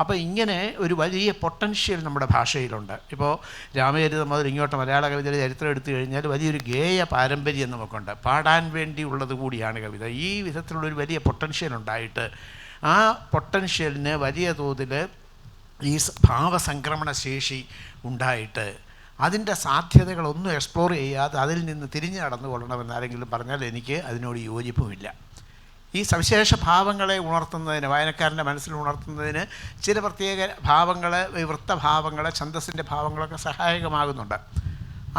അപ്പോൾ ഇങ്ങനെ ഒരു വലിയ പൊട്ടൻഷ്യൽ നമ്മുടെ ഭാഷയിലുണ്ട്. ഇപ്പോൾ രാമചരിതം മുതൽ ഇങ്ങോട്ട് മലയാള കവിതയുടെ ചരിത്രം എടുത്തു കഴിഞ്ഞാൽ വലിയൊരു ഗേയ പാരമ്പര്യം നമുക്കുണ്ട്, പാടാൻ വേണ്ടിയുള്ളത് കൂടിയാണ് കവിത. ഈ വിധത്തിലുള്ളൊരു വലിയ പൊട്ടൻഷ്യൽ ഉണ്ടായിട്ട് ആ പൊട്ടൻഷ്യലിന് വലിയ തോതിൽ ഈ ഭാവസംക്രമണ ശേഷി ഉണ്ടായിട്ട് അതിൻ്റെ സാധ്യതകളൊന്നും എക്സ്പ്ലോർ ചെയ്യാതെ അതിൽ നിന്ന് തിരിഞ്ഞു നടന്നുകൊള്ളണമെന്ന് ആരെങ്കിലും പറഞ്ഞാൽ എനിക്ക് അതിനോട് യോജിപ്പുമില്ല. ഈ സവിശേഷ ഭാവങ്ങളെ ഉണർത്തുന്നതിന്, വായനക്കാരൻ്റെ മനസ്സിൽ ഉണർത്തുന്നതിന് ചില പ്രത്യേക ഭാവങ്ങൾ, വൃത്തഭാവങ്ങൾ, ഛന്ദസ്സിൻ്റെ ഭാവങ്ങളൊക്കെ സഹായകമാകുന്നുണ്ട്.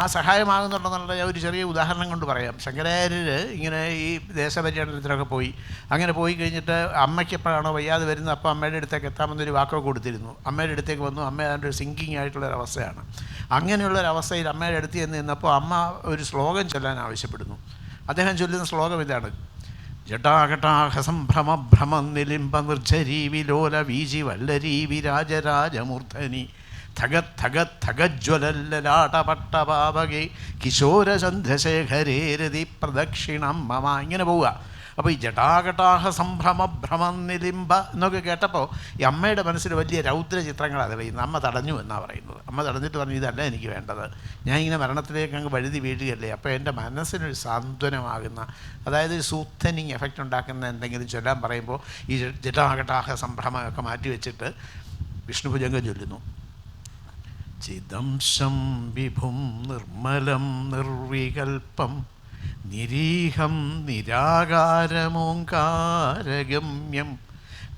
ആ സഹായമാകുന്നുണ്ടെന്നുള്ള ഒരു ചെറിയ ഉദാഹരണം കൊണ്ട് പറയാം. ശങ്കരാചാര്യർ ഇങ്ങനെ ഈ ദേശപര്യടനത്തിനൊക്കെ പോയി, അങ്ങനെ പോയി കഴിഞ്ഞിട്ട് അമ്മയ്ക്ക് എപ്പോഴാണോ വയ്യാതെ വരുന്നത് അപ്പോൾ അമ്മയുടെ അടുത്തേക്ക് എത്താമെന്നൊരു വാക്കൊക്കെ കൊടുത്തിരുന്നു. അമ്മയുടെ അടുത്തേക്ക് വന്നു, അമ്മ അതിൻ്റെ ഒരു സിങ്കിങ് ആയിട്ടുള്ളൊരവസ്ഥയാണ്. അങ്ങനെയുള്ളൊരവസ്ഥയിൽ അമ്മയുടെ അടുത്ത് ചെന്ന് നിന്നപ്പോൾ അമ്മ ഒരു ശ്ലോകം ചൊല്ലാൻ ആവശ്യപ്പെടുന്നു. അദ്ദേഹം ചൊല്ലുന്ന ശ്ലോകം ഇതാണ്: ജടാകടാഹസംഭ്രമഭ്രമം നിലിംബ നിർജ്ജരീ വിലോല വീജി വല്ലരീ വിരാജരാജമൂർധനി ഥഗജ്വലല്ലാടപട്ടപാവകേ കിശോരചന്ദ്രശേഖരേരതി പ്രദക്ഷിണം മമ. ഇങ്ങനെ പോവുക. അപ്പോൾ ഈ ജടാകടാഹ സംഭ്രമഭ്രമം നിലിംബ എന്നൊക്കെ കേട്ടപ്പോൾ ഈ അമ്മയുടെ മനസ്സിൽ വലിയ രൗദ്ര ചിത്രങ്ങളാണ് തെളിയുന്നത്. അമ്മ തടഞ്ഞു എന്നാണ് പറയുന്നത്. അമ്മ തടഞ്ഞിട്ട് പറഞ്ഞു, ഇതല്ല എനിക്ക് വേണ്ടത്, ഞാൻ ഇങ്ങനെ മരണത്തിലേക്ക് അങ്ങ് വഴുതി വീഴുകയല്ലേ. അപ്പോൾ എൻ്റെ മനസ്സിനൊരു സാന്ത്വനമാകുന്ന, അതായത് സൂത്തനിങ് എഫക്റ്റ് ഉണ്ടാക്കുന്ന എന്തെങ്കിലും ചൊല്ലാൻ പറയുമ്പോൾ ഈ ജടാകടാഹ സംഭ്രമമൊക്കെ മാറ്റിവെച്ചിട്ട് വിഷ്ണുഭുജംഗം ചൊല്ലുന്നു: ചിദംശം വിഭും നിർമ്മലം നിർവികൽപ്പം നിരീഹം നിരാകാരമോങ്കാരഗമ്യം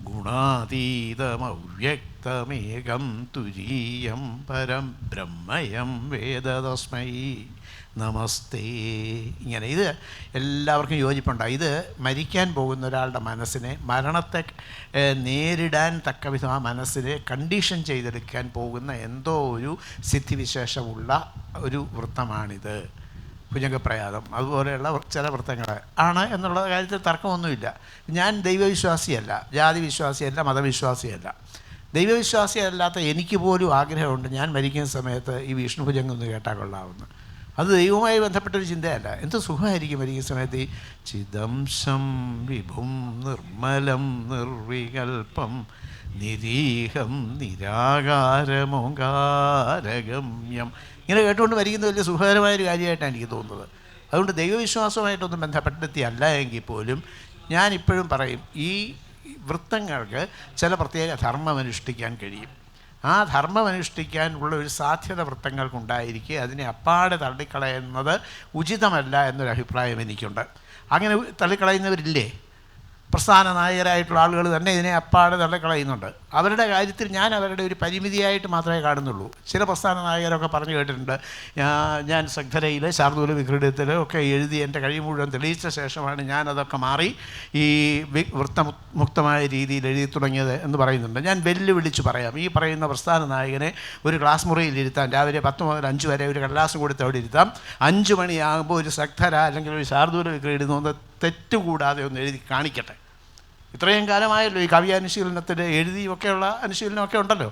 ഗുണാതീതമവ്യക്തമേകം തുരീയം പരം ബ്രഹ്മയം വേദതസ്മൈ നമസ്തേ. ഇങ്ങനെ ഇത് എല്ലാവർക്കും യോജിപ്പുണ്ടാകും. ഇത് മരിക്കാൻ പോകുന്ന ഒരാളുടെ മനസ്സിനെ, മരണത്തെ നേരിടാൻ തക്കവിധം ആ മനസ്സിനെ കണ്ടീഷൻ ചെയ്തെടുക്കാൻ പോകുന്ന എന്തോ ഒരു സിദ്ധിവിശേഷമുള്ള ഒരു വൃത്തമാണിത്. ഭുജംഗപ്രയാതം അതുപോലെയുള്ള ചില വൃത്തങ്ങൾ ആണ് എന്നുള്ള കാര്യത്തിൽ തർക്കമൊന്നുമില്ല. ഞാൻ ദൈവവിശ്വാസിയല്ല, ജാതി വിശ്വാസിയല്ല, മതവിശ്വാസിയല്ല. ദൈവവിശ്വാസിയല്ലാത്ത എനിക്ക് പോലും ആഗ്രഹമുണ്ട് ഞാൻ മരിക്കുന്ന സമയത്ത് ഈ വിഷ്ണുഭുജംഗം ഒന്ന് കേട്ടാൽ കൊള്ളാവുന്നു. അത് ദൈവവുമായി ബന്ധപ്പെട്ടൊരു ചിന്തയല്ല. എന്ത് സുഖമായിരിക്കും മരിക്കുന്ന സമയത്ത് ഈ ചിദംശം വിഭും നിർമ്മലം നിർവികൽപ്പം നിരീഹം നിരാകാരമോങ്കാരഗമ്യം. ഇങ്ങനെ കേട്ടുകൊണ്ട് മരിക്കുന്ന വലിയ സുഖകരമായൊരു കാര്യമായിട്ടാണ് എനിക്ക് തോന്നുന്നത്. അതുകൊണ്ട് ദൈവവിശ്വാസമായിട്ടൊന്നും ബന്ധപ്പെടുത്തിയല്ല എങ്കിൽ പോലും ഞാനിപ്പോഴും പറയും, ഈ വൃത്തങ്ങൾക്ക് ചില പ്രത്യേക ധർമ്മം അനുഷ്ഠിക്കാൻ കഴിയും. ആ ധർമ്മം അനുഷ്ഠിക്കാനുള്ള ഒരു സാധ്യത വൃത്തങ്ങൾക്കുണ്ടായിരിക്കെ അതിനെ അപ്പാടെ തള്ളിക്കളയുന്നത് ഉചിതമല്ല എന്നൊരു അഭിപ്രായം എനിക്കുണ്ട്. അങ്ങനെ തള്ളിക്കളയുന്നവരില്ലേ? പ്രസ്ഥാന നായകരായിട്ടുള്ള ആളുകൾ തന്നെ ഇതിനെ അപ്പാടെ തള്ളിക്കളയുന്നുണ്ട്. അവരുടെ കാര്യത്തിൽ ഞാൻ അവരുടെ ഒരു പരിമിതിയായിട്ട് മാത്രമേ കാണുന്നുള്ളൂ. ചില പ്രസ്ഥാന നായകരൊക്കെ പറഞ്ഞു കേട്ടിട്ടുണ്ട്, ഞാൻ സഗ്ധരയിൽ ശാർദൂല വിക്രീഡിതത്തിൽ ഒക്കെ എഴുതി എൻ്റെ കഴിവ് മുഴുവൻ തെളിയിച്ച ശേഷമാണ് ഞാനതൊക്കെ മാറി ഈ വൃത്തമുക്തമായ രീതിയിൽ എഴുതി തുടങ്ങിയത് എന്ന് പറയുന്നുണ്ട്. ഞാൻ വെല്ലുവിളിച്ച് പറയാം, ഈ പറയുന്ന പ്രസ്ഥാന നായകനെ ഒരു ക്ലാസ് മുറിയിൽ ഇരുത്താം, രാവിലെ 10 മുതൽ 5 വരെ ഒരു കടലാസ് കൊടുത്ത് അവിടെ ഇരുത്താം. 5 മണിയാകുമ്പോൾ ഒരു സഗ്ധര അല്ലെങ്കിൽ ഒരു ശാർദൂല വിക്രീഡിതം ഒന്ന് തെറ്റുകൂടാതെ ഒന്ന് എഴുതി കാണിക്കട്ടെ. ഇത്രയും കാലമായല്ലോ ഈ കാവ്യ അനുശീലനത്തിൻ്റെ എഴുതിയൊക്കെയുള്ള അനുശീലനമൊക്കെ ഉണ്ടല്ലോ.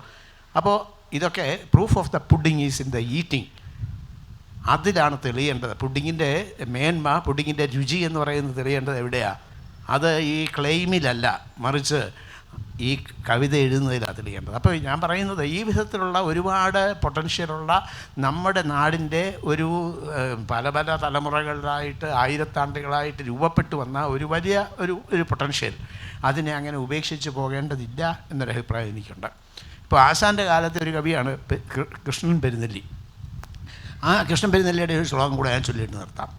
അപ്പോൾ ഇതൊക്കെ proof of the pudding is in the eating. അതിലാണ് തെളിയേണ്ടത്. പുഡിങ്ങിൻ്റെ മേന്മ, പുഡിങ്ങിൻ്റെ രുചി എന്ന് പറയുന്നത് തെളിയേണ്ടത് എവിടെയാണ്? അത് ഈ ക്ലെയിമിലല്ല, മറിച്ച് ഈ കവിത എഴുതുന്നതിലാണ് തെളിയേണ്ടത്. അപ്പോൾ ഞാൻ പറയുന്നത് ഈ വിധത്തിലുള്ള ഒരുപാട് പൊട്ടൻഷ്യലുള്ള നമ്മുടെ നാടിൻ്റെ ഒരു പല പല തലമുറകളിലായിട്ട് ആയിരത്താണ്ടുകളായിട്ട് രൂപപ്പെട്ടു വന്ന ഒരു വലിയ ഒരു പൊട്ടൻഷ്യൽ, അതിനെ അങ്ങനെ ഉപേക്ഷിച്ച് പോകേണ്ടതില്ല എന്നൊരു അഭിപ്രായം എനിക്കുണ്ട്. ഇപ്പോൾ ആശാൻ്റെ കാലത്തെ ഒരു കവിയാണ് കൃഷ്ണൻ പെരുന്നെല്ലി. ആ കൃഷ്ണൻ പെരുന്നെല്ലിയുടെ ഒരു ശ്ലോകം കൂടെ ഞാൻ ചൊല്ലിയിട്ട് നിർത്താം.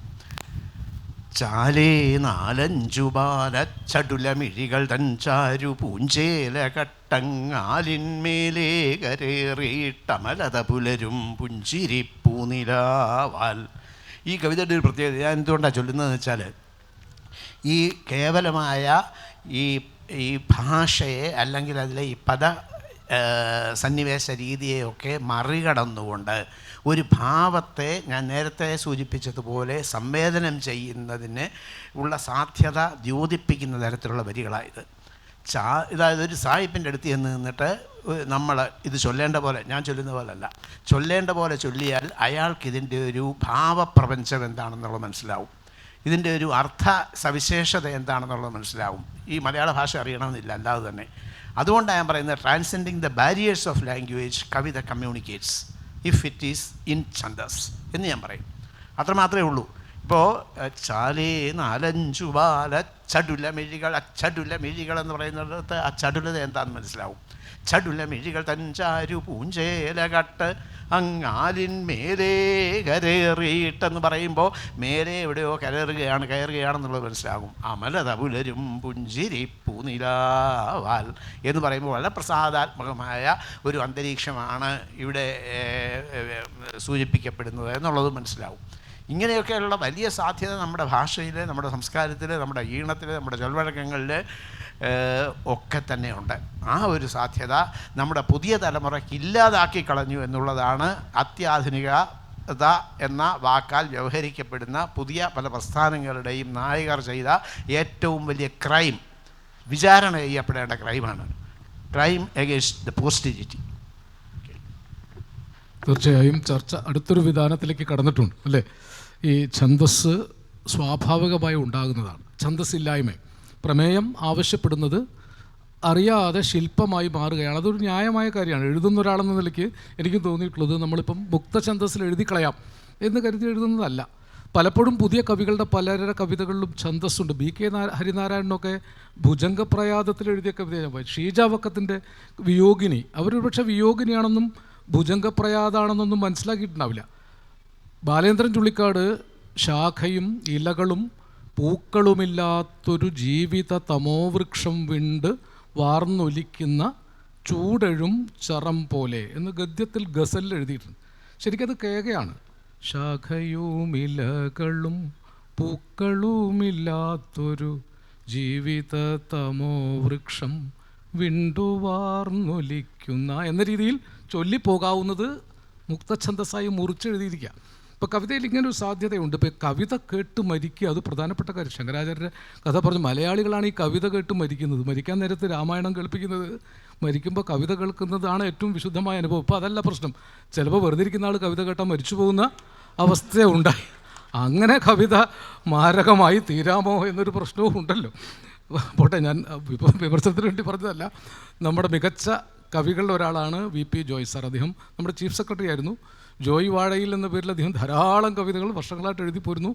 ചാലേ നാലഞ്ചു ബാലച്ചടുലമിഴികൾ തൻ ചാരു പൂഞ്ചേല കട്ടങ്ങാലിന്മേലേ കരേറിയിട്ടമലത പുലരും പുഞ്ചിരിപ്പൂനിലാവാൽ. ഈ കവിതയുടെ ഒരു പ്രത്യേകത ഞാൻ എന്തുകൊണ്ടാണ് ചൊല്ലുന്നതെന്ന് വെച്ചാൽ, ഈ കേവലമായ ഈ ഭാഷയെ അല്ലെങ്കിൽ അതിലെ ഈ സന്നിവേശ രീതിയെയൊക്കെ മറികടന്നുകൊണ്ട് ഒരു ഭാവത്തെ ഞാൻ നേരത്തെ സൂചിപ്പിച്ചതുപോലെ സംവേദനം ചെയ്യുന്നതിന് ഉള്ള സാധ്യത ദ്യോതിപ്പിക്കുന്ന തരത്തിലുള്ള വരികളായത്. ഇതായത് ഒരു സാഹിബിൻ്റെ അടുത്ത് ചെന്ന് നിന്നിട്ട് നമ്മൾ ഇത് ചൊല്ലേണ്ട പോലെ, ഞാൻ ചൊല്ലുന്ന പോലല്ല, ചൊല്ലേണ്ട പോലെ ചൊല്ലിയാൽ അയാൾക്കിതിൻ്റെ ഒരു ഭാവപ്രപഞ്ചം എന്താണെന്നുള്ളത് മനസ്സിലാവും, ഇതിൻ്റെ ഒരു അർത്ഥ സവിശേഷത എന്താണെന്നുള്ളത് മനസ്സിലാവും. ഈ മലയാള ഭാഷ അറിയണമെന്നില്ല, അല്ലാതെ തന്നെ. അതുകൊണ്ടാണ് ഞാൻ പറയുന്നത്, transcending the barriers of language കവിത communicates if it is in ഛന്ദസ് എന്ന് ഞാൻ പറയും. അത്രമാത്രമേ ഉള്ളൂ. ഇപ്പോൾ ചാലേ നാലഞ്ചു ബാല ചടുല മിഴികൾ, അച്ചടുല മിഴികൾ എന്ന് പറയുന്നിടത്ത് ആ ചടുലത എന്താണെന്ന് മനസ്സിലാവും. ചടുല മിഴികൾ തഞ്ചാരു പൂഞ്ചേല കട്ട് അങ്ങാലിന്മേലേ കരേറിയിട്ടെന്ന് പറയുമ്പോൾ മേലെ എവിടെയോ കയറുകയാണെന്നുള്ളത് മനസ്സിലാകും. അമലത പുലരും പുഞ്ചിരിപ്പൂനിലാവാൽ എന്ന് പറയുമ്പോൾ വളരെ പ്രസാദാത്മകമായ ഒരു അന്തരീക്ഷമാണ് ഇവിടെ സൂചിപ്പിക്കപ്പെടുന്നത് എന്നുള്ളത് മനസ്സിലാവും. ഇങ്ങനെയൊക്കെയുള്ള വലിയ സാധ്യത നമ്മുടെ ഭാഷയിൽ, നമ്മുടെ സംസ്കാരത്തിൽ, നമ്മുടെ ഈണത്തിൽ, നമ്മുടെ ചൊൽവഴക്കങ്ങളിൽ ഒക്കെ തന്നെയുണ്ട്. ആ ഒരു സാധ്യത നമ്മുടെ പുതിയ തലമുറയ്ക്ക് ഇല്ലാതാക്കി കളഞ്ഞു എന്നുള്ളതാണ് അത്യാധുനികത എന്ന വാക്കാൽ വ്യവഹരിക്കപ്പെടുന്ന പുതിയ പല പ്രസ്ഥാനങ്ങളുടെയും നായകർ ചെയ്ത ഏറ്റവും വലിയ ക്രൈം. വിചാരണ ചെയ്യപ്പെടേണ്ട ക്രൈമാണ്. Crime against the posterity. തീർച്ചയായും ചർച്ച അടുത്തൊരു വിധാനത്തിലേക്ക് കടന്നിട്ടുണ്ട് അല്ലേ? ഈ ഛന്ദസ് സ്വാഭാവികമായി ഉണ്ടാകുന്നതാണ്. ഛന്ദസ്സില്ലായ്മ പ്രമേയം ആവശ്യപ്പെടുന്നത് അറിയാതെ ശില്പമായി മാറുകയാണ്. അതൊരു ന്യായമായ കാര്യമാണ്. എഴുതുന്ന ഒരാളെന്ന നിലയ്ക്ക് എനിക്ക് തോന്നിയിട്ടുള്ളത്, നമ്മളിപ്പം മുക്തഛന്ദസ്സിൽ എഴുതി കളയാം എന്ന് കരുതി എഴുതുന്നതല്ല. പലപ്പോഴും പുതിയ കവികളുടെ പലരുടെ കവിതകളിലും ഛന്ദസ്സുണ്ട്. BK ഹരിനാരായണനൊക്കെ ഭുജംഗപ്രയാദത്തിൽ എഴുതിയ കവിത ഞാൻ പോയി. ഷീജ വക്കത്തിൻ്റെ വിയോഗിനി, അവരൊരു പക്ഷേ വിയോഗിനിയാണെന്നും ഭുജംഗപ്രയാദാണെന്നൊന്നും മനസ്സിലാക്കിയിട്ടുണ്ടാവില്ല. ബാലേന്ദ്രൻ ചുള്ളിക്കാട് ശാഖയും ഇലകളും പൂക്കളുമില്ലാത്തൊരു ജീവിത തമോവൃക്ഷം വിണ്ട് വാർന്നൊലിക്കുന്ന ചൂടെഴും ചറം പോലെ എന്ന് ഗദ്യത്തിൽ ഗസലിൽ എഴുതിയിട്ടുണ്ട്. ശരിക്കത് കേകയാണ്. ശാഖയും ഇലകളും പൂക്കളുമില്ലാത്തൊരു ജീവിത തമോവൃക്ഷം വിണ്ടുവാർന്നൊലിക്കുന്ന എന്ന രീതിയിൽ ചൊല്ലിപ്പോകാവുന്നത് മുക്തഛന്ദസ്സായി മുറിച്ചെഴുതിയിരിക്കുക. ഇപ്പോൾ കവിതയിൽ ഇങ്ങനൊരു സാധ്യതയുണ്ട്. ഇപ്പോൾ കവിത കേട്ട് മരിക്കുക, അത് പ്രധാനപ്പെട്ട കാര്യം. ശങ്കരാചാര്യരുടെ കഥ പറഞ്ഞു, മലയാളികളാണ് ഈ കവിത കേട്ട് മരിക്കുന്നത്. മരിക്കാൻ നേരത്ത് രാമായണം കേൾപ്പിക്കുന്നത്, മരിക്കുമ്പോൾ കവിത കേൾക്കുന്നതാണ് ഏറ്റവും വിശുദ്ധമായ അനുഭവം. ഇപ്പോൾ അതല്ല പ്രശ്നം. ചിലപ്പോൾ വെറുതെ ഇരിക്കുന്ന ആൾ കവിത കേട്ടാൽ മരിച്ചു പോകുന്ന അവസ്ഥ ഉണ്ടായി. അങ്ങനെ കവിത മാരകമായി തീരാമോ എന്നൊരു പ്രശ്നവും ഉണ്ടല്ലോ. പോട്ടെ, ഞാൻ വിമർശനത്തിന് വേണ്ടി പറഞ്ഞതല്ല. നമ്മുടെ മികച്ച കവികളിൽ ഒരാളാണ് VP ജോയ് സാർ. അദ്ദേഹം നമ്മുടെ ചീഫ് സെക്രട്ടറി ആയിരുന്നു. ജോയ് വാഴയിൽ എന്ന പേരിൽ അദ്ദേഹം ധാരാളം കവിതകൾ വർഷങ്ങളായിട്ട് എഴുതി പോരുന്നു.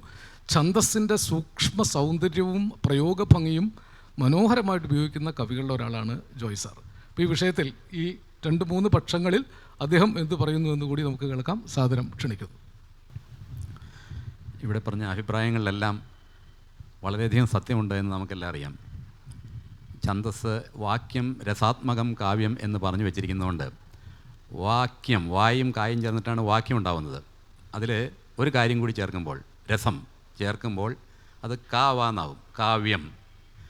ഛന്ദസ്സിൻ്റെ സൂക്ഷ്മ സൗന്ദര്യവും പ്രയോഗഭംഗിയും മനോഹരമായിട്ട് ഉപയോഗിക്കുന്ന കവികളിൽ ഒരാളാണ് ജോയ് സാർ. അപ്പോൾ ഈ വിഷയത്തിൽ ഈ 2-3 പക്ഷങ്ങളിൽ അദ്ദേഹം എന്ത് പറയുന്നു എന്ന് കൂടി നമുക്ക് കേൾക്കാം. സാദരം ക്ഷണിക്കുന്നു. ഇവിടെ പറഞ്ഞ അഭിപ്രായങ്ങളിലെല്ലാം വളരെയധികം സത്യമുണ്ട് എന്ന് നമുക്കെല്ലാം അറിയാം. ഛന്ദസ് വാക്യം രസാത്മകം കാവ്യം എന്ന് പറഞ്ഞു വെച്ചിരിക്കുന്നതുകൊണ്ട് വാക്യം, വായും കായും ചേർന്നിട്ടാണ് വാക്യം ഉണ്ടാവുന്നത്. അതിൽ ഒരു കാര്യം കൂടി ചേർക്കുമ്പോൾ, രസം ചേർക്കുമ്പോൾ അത് കാവാന്നാവും, കാവ്യം.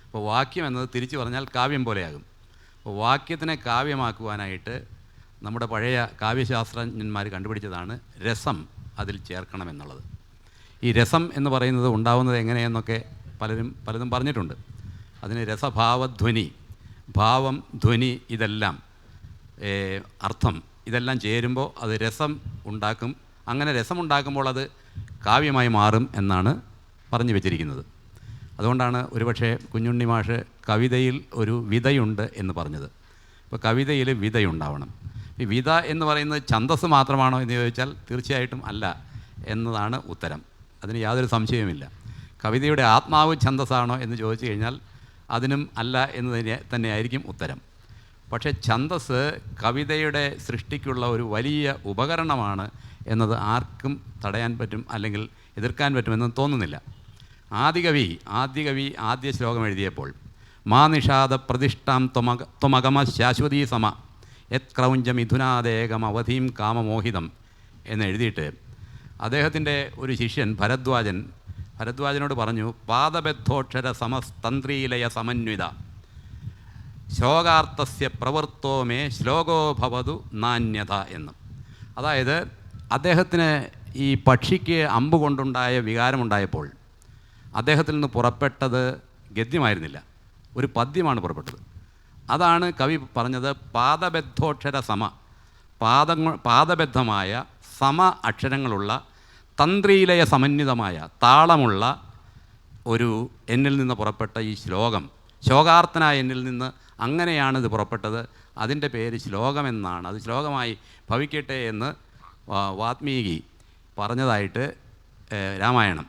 അപ്പോൾ വാക്യം എന്നത് തിരിച്ചു പറഞ്ഞാൽ കാവ്യം പോലെയാകും. അപ്പോൾ വാക്യത്തിനെ കാവ്യമാക്കുവാനായിട്ട് നമ്മുടെ പഴയ കാവ്യശാസ്ത്രജ്ഞന്മാർ കണ്ടുപിടിച്ചതാണ് രസം അതിൽ ചേർക്കണമെന്നുള്ളത്. ഈ രസം എന്ന് പറയുന്നത് ഉണ്ടാവുന്നത് എങ്ങനെയെന്നൊക്കെ പലതും പറഞ്ഞിട്ടുണ്ട്. അതിന് രസഭാവധ്വനി, ഭാവം, ധ്വനി, ഇതെല്ലാം അർത്ഥം, ഇതെല്ലാം ചേരുമ്പോൾ അത് രസം ഉണ്ടാക്കും. അങ്ങനെ രസമുണ്ടാക്കുമ്പോൾ അത് കാവ്യമായി മാറും എന്നാണ് പറഞ്ഞു വെച്ചിരിക്കുന്നത്. അതുകൊണ്ടാണ് ഒരുപക്ഷെ കുഞ്ഞുണ്ണി മാഷ് കവിതയിൽ ഒരു വിതയുണ്ട് എന്ന് പറഞ്ഞത്. ഇപ്പോൾ കവിതയിൽ വിതയുണ്ടാവണം. ഈ വിത എന്ന് പറയുന്നത് ഛന്ദസ് മാത്രമാണോ എന്ന് ചോദിച്ചാൽ തീർച്ചയായിട്ടും അല്ല എന്നതാണ് ഉത്തരം. അതിന് യാതൊരു സംശയവുമില്ല. കവിതയുടെ ആത്മാവ് ഛന്ദസ്സാണോ എന്ന് ചോദിച്ചു കഴിഞ്ഞാൽ അതിനും അല്ല എന്ന് തന്നെയായിരിക്കും ഉത്തരം. പക്ഷേ ഛന്ദസ് കവിതയുടെ സൃഷ്ടിക്കുള്ള ഒരു വലിയ ഉപകരണമാണ് എന്നത് ആർക്കും തടയാൻ പറ്റും അല്ലെങ്കിൽ എതിർക്കാൻ പറ്റുമെന്ന് തോന്നുന്നില്ല. ആദികവി ആദ്യ ശ്ലോകം എഴുതിയപ്പോൾ മാ നിഷാദ പ്രതിഷ്ഠാം ത്വമഗമ ശാശ്വതീ സമ യത് ക്രൗഞ്ച മിഥുനാദേകം അവധീം കാമമോഹിതം എന്നെഴുതിയിട്ട് അദ്ദേഹത്തിൻ്റെ ഒരു ശിഷ്യൻ ഭരദ്വാജനോട് പറഞ്ഞു, പാദബദ്ധോക്ഷര സമസ്തന്ത്രീലയ സമന്വിത ശ്ലോകാർത്ഥസ്യ പ്രവൃത്തോ മേ ശ്ലോകോ ഭവതു നാന്യത എന്ന്. അതായത് അദ്ദേഹത്തിന് ഈ പക്ഷിക്ക് അമ്പ് കൊണ്ടുണ്ടായ വികാരമുണ്ടായപ്പോൾ അദ്ദേഹത്തിൽ നിന്ന് പുറപ്പെട്ടത് ഗദ്യമായിരുന്നില്ല, ഒരു പദ്യമാണ് പുറപ്പെട്ടത്. അതാണ് കവി പറഞ്ഞത് പാദബദ്ധോക്ഷര പാദബദ്ധമായ സമ അക്ഷരങ്ങളുള്ള തന്ത്രീലയ സമന്വിതമായ താളമുള്ള ഒരു എന്നിൽ നിന്ന് പുറപ്പെട്ട ഈ ശ്ലോകാർത്ഥനായ എന്നിൽ നിന്ന് അങ്ങനെയാണിത് പുറപ്പെട്ടത്. അതിൻ്റെ പേര് ശ്ലോകമെന്നാണ്, അത് ശ്ലോകമായി ഭവിക്കട്ടെ എന്ന് വാത്മീകി പറഞ്ഞതായിട്ട് രാമായണം.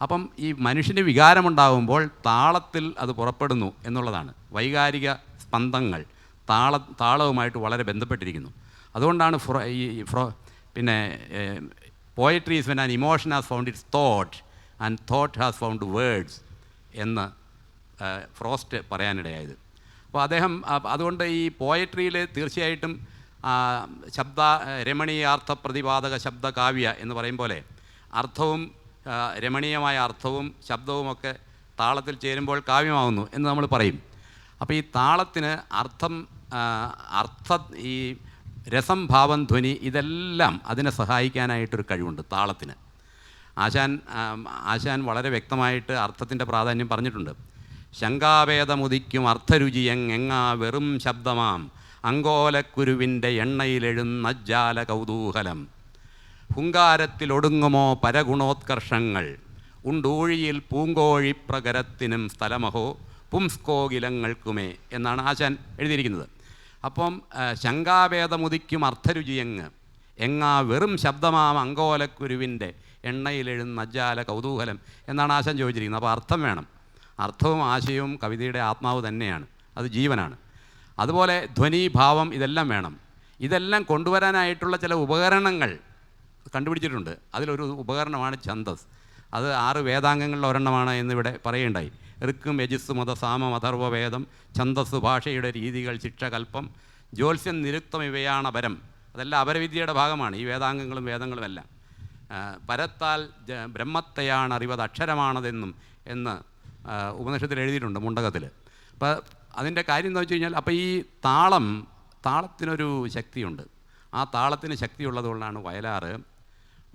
അപ്പം ഈ മനുഷ്യന് വികാരമുണ്ടാകുമ്പോൾ താളത്തിൽ അത് പുറപ്പെടുന്നു എന്നുള്ളതാണ്. വൈകാരിക സ്പന്ദങ്ങൾ താളവുമായിട്ട് വളരെ ബന്ധപ്പെട്ടിരിക്കുന്നു. അതുകൊണ്ടാണ് poetry is when an emotion has found it's thought and thought has found words എന്ന് ഫ്രോസ്റ്റ് പറയാനിടയായത്. അപ്പോൾ അദ്ദേഹം അതുകൊണ്ട് ഈ പോയട്രിയിൽ തീർച്ചയായിട്ടും രമണീയാർത്ഥ പ്രതിപാദക ശബ്ദ കാവ്യ എന്ന് പറയും പോലെ അർത്ഥവും രമണീയമായ അർത്ഥവും ശബ്ദവുമൊക്കെ താളത്തിൽ ചേരുമ്പോൾ കാവ്യമാകുന്നു എന്ന് നമ്മൾ പറയും. അപ്പോൾ ഈ താളത്തിന് ഈ രസം, ഭാവം, ധ്വനി ഇതെല്ലാം അതിനെ സഹായിക്കാനായിട്ടൊരു കഴിവുണ്ട് താളത്തിന്. ആശാൻ വളരെ വ്യക്തമായിട്ട് അർത്ഥത്തിൻ്റെ പ്രാധാന്യം പറഞ്ഞിട്ടുണ്ട്. ശങ്കാവേദമുദിക്കും അർത്ഥരുചിയെങ്ങാ വെറും ശബ്ദമാം അങ്കോലക്കുരുവിൻ്റെ എണ്ണയിലെഴുന്നജ്ജാല കൗതൂഹലം ഹുങ്കാരത്തിലൊടുങ്ങുമോ പരഗുണോത്കർഷങ്ങൾ ഉണ്ടൂഴിയിൽ പൂങ്കോഴിപ്രകരത്തിനും സ്ഥലമഹോ പുംസ്കോകിലങ്ങൾക്കുമേ എന്നാണ് ആശാൻ എഴുതിയിരിക്കുന്നത്. അപ്പം ശങ്കാവേദമുദിക്കും എങ്ങാ വെറും ശബ്ദമാം അങ്കോലക്കുരുവിൻ്റെ എണ്ണയിലെഴുന്നജ്ജാല കൗതൂഹലം എന്നാണ് ആശാൻ ചോദിച്ചിരിക്കുന്നത്. അപ്പോൾ അർത്ഥം വേണം. അർത്ഥവും ആശയവും കവിതയുടെ ആത്മാവ് തന്നെയാണ്, അത് ജീവനാണ്. അതുപോലെ ധ്വനി, ഭാവം ഇതെല്ലാം വേണം. ഇതെല്ലാം കൊണ്ടുവരാനായിട്ടുള്ള ചില ഉപകരണങ്ങൾ കണ്ടുപിടിച്ചിട്ടുണ്ട്. അതിലൊരു ഉപകരണമാണ് ഛന്ദസ്. അത് 6 വേദാംഗങ്ങളിൽ ഒരെണ്ണമാണ് എന്നിവിടെ പറയുണ്ടായി. ഋക്കും യജുസ് മത സാമം അഥർവ വേദം ഛന്ദസ് ഭാഷയുടെ രീതികൾ ശിക്ഷകൽപ്പം ജ്യോത്സ്യം നിരുക്തം ഇവയാണ് പരം. അതെല്ലാം അപരവിദ്യയുടെ ഭാഗമാണ് ഈ വേദങ്ങളുമെല്ലാം. പരത്താൽ ബ്രഹ്മത്തെയാണ് അറിവത് അക്ഷരമാണതെന്നും എന്ന് ഉപനിഷത്തിൽ എഴുതിയിട്ടുണ്ട്, മുണ്ടകത്തിൽ. അപ്പോൾ അതിൻ്റെ കാര്യം എന്താ വെച്ച് കഴിഞ്ഞാൽ, അപ്പോൾ ഈ താളത്തിനൊരു ശക്തിയുണ്ട്. ആ താളത്തിന് ശക്തിയുള്ളതുകൊണ്ടാണ് വയലാറ്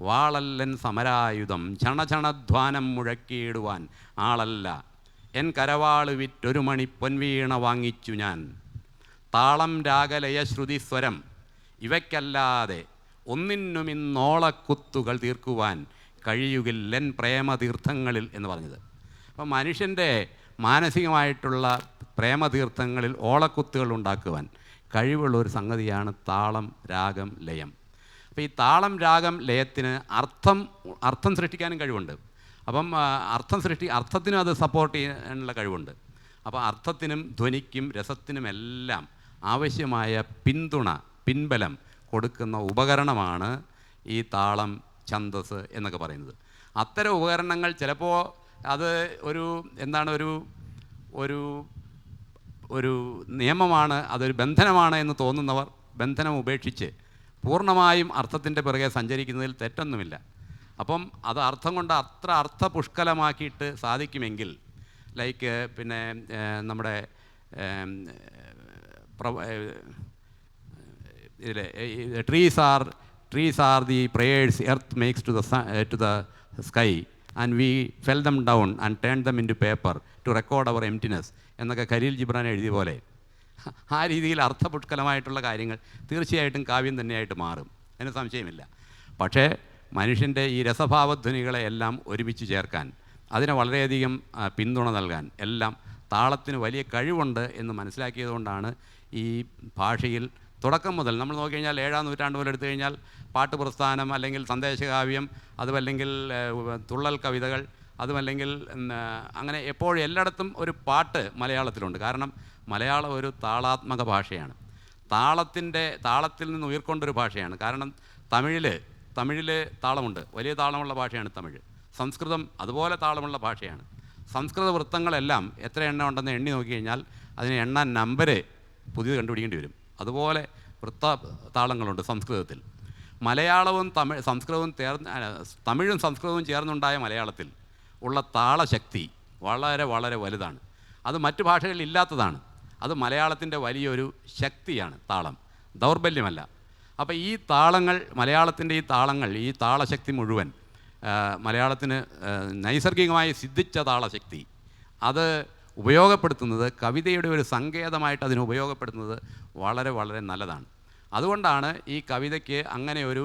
വാളല്ലൻ സമരായുധം ഛണഛണധ്വാനം മുഴക്കിയിടുവാൻ ആളല്ല എൻ കരവാള് വിറ്റൊരു മണി പൊൻവീണ വാങ്ങിച്ചു ഞാൻ താളം രാഗലയ ശ്രുതിസ്വരം ഇവയ്ക്കല്ലാതെ ഒന്നിനുമിന്നോളക്കുത്തുകൾ തീർക്കുവാൻ കഴിയുകില്ലെൻ പ്രേമതീർത്ഥങ്ങളിൽ എന്ന് പറഞ്ഞത്. അപ്പം മനുഷ്യൻ്റെ മാനസികമായിട്ടുള്ള പ്രേമതീർത്ഥങ്ങളിൽ ഓളക്കുത്തുകൾ ഉണ്ടാക്കുവാൻ കഴിവുള്ള ഒരു സംഗതിയാണ് താളം, രാഗം, ലയം. അപ്പോൾ ഈ താളം, രാഗം, ലയത്തിന് അർത്ഥം സൃഷ്ടിക്കാനും കഴിവുണ്ട്. അപ്പം അർത്ഥത്തിനും അത് സപ്പോർട്ട് ചെയ്യാനുള്ള കഴിവുണ്ട്. അപ്പോൾ അർത്ഥത്തിനും ധ്വനിക്കും രസത്തിനുമെല്ലാം ആവശ്യമായ പിൻബലം കൊടുക്കുന്ന ഉപകരണമാണ് ഈ താളം, ഛന്ദസ് എന്നൊക്കെ പറയുന്നത്. അത്തരം ഉപകരണങ്ങൾ ചിലപ്പോൾ അത് ഒരു നിയമമാണ്, അതൊരു ബന്ധനമാണ് എന്ന് തോന്നുന്നവർ ബന്ധനം ഉപേക്ഷിച്ച് പൂർണ്ണമായും അർത്ഥത്തിൻ്റെ പിറകെ സഞ്ചരിക്കുന്നതിൽ തെറ്റൊന്നുമില്ല. അപ്പം അത് അർത്ഥം കൊണ്ട് അത്ര അർത്ഥപുഷ്കലമാക്കിയിട്ട് സാധിക്കുമെങ്കിൽ, ലൈക്ക് നമ്മുടെ ഇതിലെ trees are the prayers earth makes to the sky and we fell them down and turn them into paper to record our emptiness എന്നൊക്കെ ഖലീൽ ജിബ്രാൻ എഴുതിയ പോലെ ആ രീതിയിൽ അർത്ഥപുഷ്കലമായിട്ടുള്ള കാര്യങ്ങൾ തീർച്ചയായിട്ടും കാവ്യം തന്നെയായിട്ട് മാറും, അതിന് സംശയമില്ല. പക്ഷേ മനുഷ്യൻ്റെ ഈ രസഭാവധ്വനികളെ എല്ലാം ഒരുമിച്ച് ചേർക്കാൻ, അതിനെ വളരെയധികം പിന്തുണ നൽകാൻ എല്ലാം താളത്തിന് വലിയ കഴിവുണ്ട് എന്ന് മനസ്സിലാക്കിയതുകൊണ്ടാണ് ഈ ഭാഷയിൽ തുടക്കം മുതൽ നമ്മൾ നോക്കിക്കഴിഞ്ഞാൽ 7-ാം നൂറ്റാണ്ട് മുതൽ എടുത്തു കഴിഞ്ഞാൽ പാട്ട് പ്രസ്ഥാനം, അല്ലെങ്കിൽ സന്ദേശകാവ്യം, അതുമല്ലെങ്കിൽ തുള്ളൽ കവിതകൾ, അതുമല്ലെങ്കിൽ അങ്ങനെ എപ്പോഴും എല്ലായിടത്തും ഒരു പാട്ട് മലയാളത്തിലുണ്ട്. കാരണം മലയാളം ഒരു താളാത്മക ഭാഷയാണ്, താളത്തിൽ നിന്ന് ഉയർക്കൊണ്ടൊരു ഭാഷയാണ്. കാരണം തമിഴിൽ താളമുണ്ട്, വലിയ താളമുള്ള ഭാഷയാണ് തമിഴ്. സംസ്കൃതം അതുപോലെ താളമുള്ള ഭാഷയാണ്. സംസ്കൃത വൃത്തങ്ങളെല്ലാം എത്ര എണ്ണം ഉണ്ടെന്ന് എണ്ണി നോക്കിക്കഴിഞ്ഞാൽ അതിന് എണ്ണാൻ നമ്പര് പുതിയത് കണ്ടുപിടിക്കേണ്ടി വരും. അതുപോലെ വൃത്ത താളങ്ങളുണ്ട് സംസ്കൃതത്തിൽ. മലയാളവും തമിഴും സംസ്കൃതവും ചേർന്നുണ്ടായ മലയാളത്തിൽ ഉള്ള താളശക്തി വളരെ വളരെ വലുതാണ്. അത് മറ്റു ഭാഷകളിൽ ഇല്ലാത്തതാണ്. അത് മലയാളത്തിൻ്റെ വലിയൊരു ശക്തിയാണ് താളം, ദൗർബല്യമല്ല. അപ്പോൾ ഈ താളങ്ങൾ, മലയാളത്തിൻ്റെ ഈ താളശക്തി മുഴുവൻ മലയാളത്തിന് നൈസർഗികമായി സിദ്ധിച്ച താളശക്തി, അത് ഉപയോഗപ്പെടുത്തുന്നത്, കവിതയുടെ ഒരു സങ്കേതമായിട്ട് അതിനെ ഉപയോഗപ്പെടുത്തുന്നത് വളരെ വളരെ നല്ലതാണ്. അതുകൊണ്ടാണ് ഈ കവിതയ്ക്ക് അങ്ങനെ ഒരു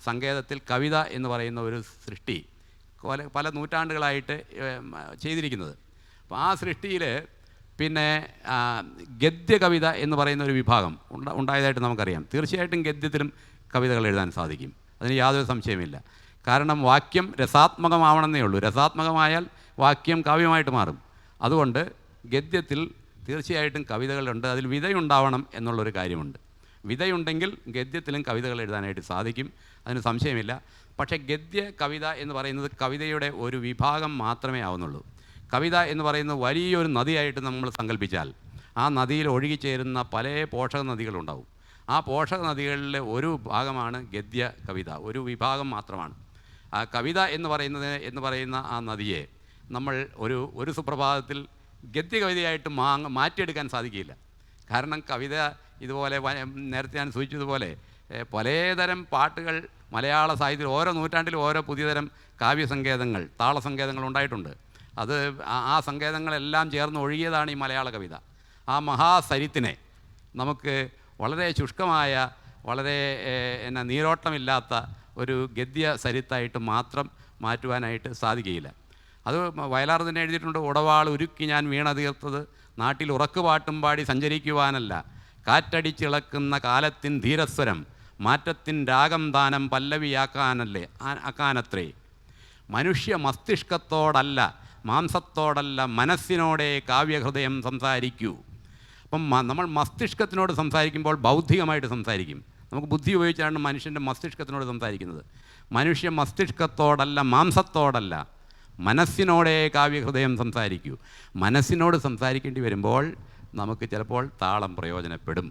സങ്കേതത്തിൽ കവിത എന്ന് പറയുന്ന ഒരു സൃഷ്ടി പല നൂറ്റാണ്ടുകളായിട്ട് ചെയ്തിരിക്കുന്നത്. അപ്പോൾ ആ സൃഷ്ടിയിൽ പിന്നെ ഗദ്യകവിത എന്ന് പറയുന്ന ഒരു വിഭാഗം ഉണ്ടായതായിട്ട് നമുക്കറിയാം. തീർച്ചയായിട്ടും ഗദ്യത്തിലും കവിതകൾ എഴുതാൻ സാധിക്കും, അതിന് യാതൊരു സംശയമില്ല. കാരണം വാക്യം രസാത്മകമാവണമെന്നേ ഉള്ളൂ. രസാത്മകമായാൽ വാക്യം കാവ്യമായിട്ട് മാറും. അതുകൊണ്ട് ഗദ്യത്തിൽ തീർച്ചയായിട്ടും കവിതകളുണ്ട്. അതിൽ വിതയുണ്ടാവണം എന്നുള്ളൊരു കാര്യമുണ്ട്. വിതയുണ്ടെങ്കിൽ ഗദ്യത്തിലും കവിതകൾ എഴുതാനായിട്ട് സാധിക്കും, അതിന് സംശയമില്ല. പക്ഷേ ഗദ്യ കവിത എന്ന് പറയുന്നത് കവിതയുടെ ഒരു വിഭാഗം മാത്രമേ ആവുന്നുള്ളൂ. കവിത എന്ന് പറയുന്നത് വലിയൊരു നദിയായിട്ട് നമ്മൾ സങ്കല്പിച്ചാൽ ആ നദിയിൽ ഒഴുകിച്ചേരുന്ന പല പോഷക നദികളുണ്ടാവും. ആ പോഷക നദികളിലെ ഒരു ഭാഗമാണ് ഗദ്യ കവിത, ഒരു വിഭാഗം മാത്രമാണ്. ആ കവിത എന്ന് പറയുന്ന ആ നദിയെ നമ്മൾ ഒരു സുപ്രഭാതത്തിൽ ഗദ്യ കവിതയായിട്ട് മാറ്റിയെടുക്കാൻ സാധിക്കില്ല. കാരണം കവിത ഇതുപോലെ നേരത്തെ ഞാൻ സൂചിച്ചതുപോലെ പലതരം പാട്ടുകൾ മലയാള സാഹിത്യത്തിൽ ഓരോ നൂറ്റാണ്ടിലും ഓരോ പുതിയതരം കാവ്യസങ്കേതങ്ങൾ, താളസങ്കേതങ്ങൾ ഉണ്ടായിട്ടുണ്ട്. അത് ആ സങ്കേതങ്ങളെല്ലാം ചേർന്ന് ഒഴുകിയതാണ് ഈ മലയാള കവിത. ആ മഹാസരിത്തിനെ നമുക്ക് വളരെ ശുഷ്കമായ, വളരെ നീരോട്ടമില്ലാത്ത ഒരു ഗദ്യ സരിത്തായിട്ട് മാത്രം മാറ്റുവാനായിട്ട് സാധിക്കുകയില്ല. അത് വയലാർ തന്നെ എഴുതിയിട്ടുണ്ട്, ഉടവാൾ ഉരുക്കി ഞാൻ വീണ തീർത്തത് നാട്ടിൽ ഉറക്കുപാട്ടും പാടി സഞ്ചരിക്കുവാനല്ല, കാറ്റടിച്ചിളക്കുന്ന കാലത്തിൻ ധീരസ്വരം മാറ്റത്തിൻ രാഗം ദാനം പല്ലവിയാക്കാനത്രേ. മനുഷ്യ മസ്തിഷ്കത്തോടല്ല, മാംസത്തോടല്ല, മനസ്സിനോടെ കാവ്യഹൃദയം സംസാരിക്കൂ. അപ്പം നമ്മൾ മസ്തിഷ്കത്തിനോട് സംസാരിക്കുമ്പോൾ ബൗദ്ധികമായിട്ട് സംസാരിക്കും. നമുക്ക് ബുദ്ധി ഉപയോഗിച്ചാണ് മനുഷ്യൻ്റെ മസ്തിഷ്കത്തിനോട് സംസാരിക്കുന്നത്. മനുഷ്യ മസ്തിഷ്കത്തോടല്ല, മാംസത്തോടല്ല, മനസ്സിനോടെ കാവ്യഹൃദയം സംസാരിക്കൂ. മനസ്സിനോട് സംസാരിക്കേണ്ടി വരുമ്പോൾ നമുക്ക് ചിലപ്പോൾ താളം പ്രയോജനപ്പെടും.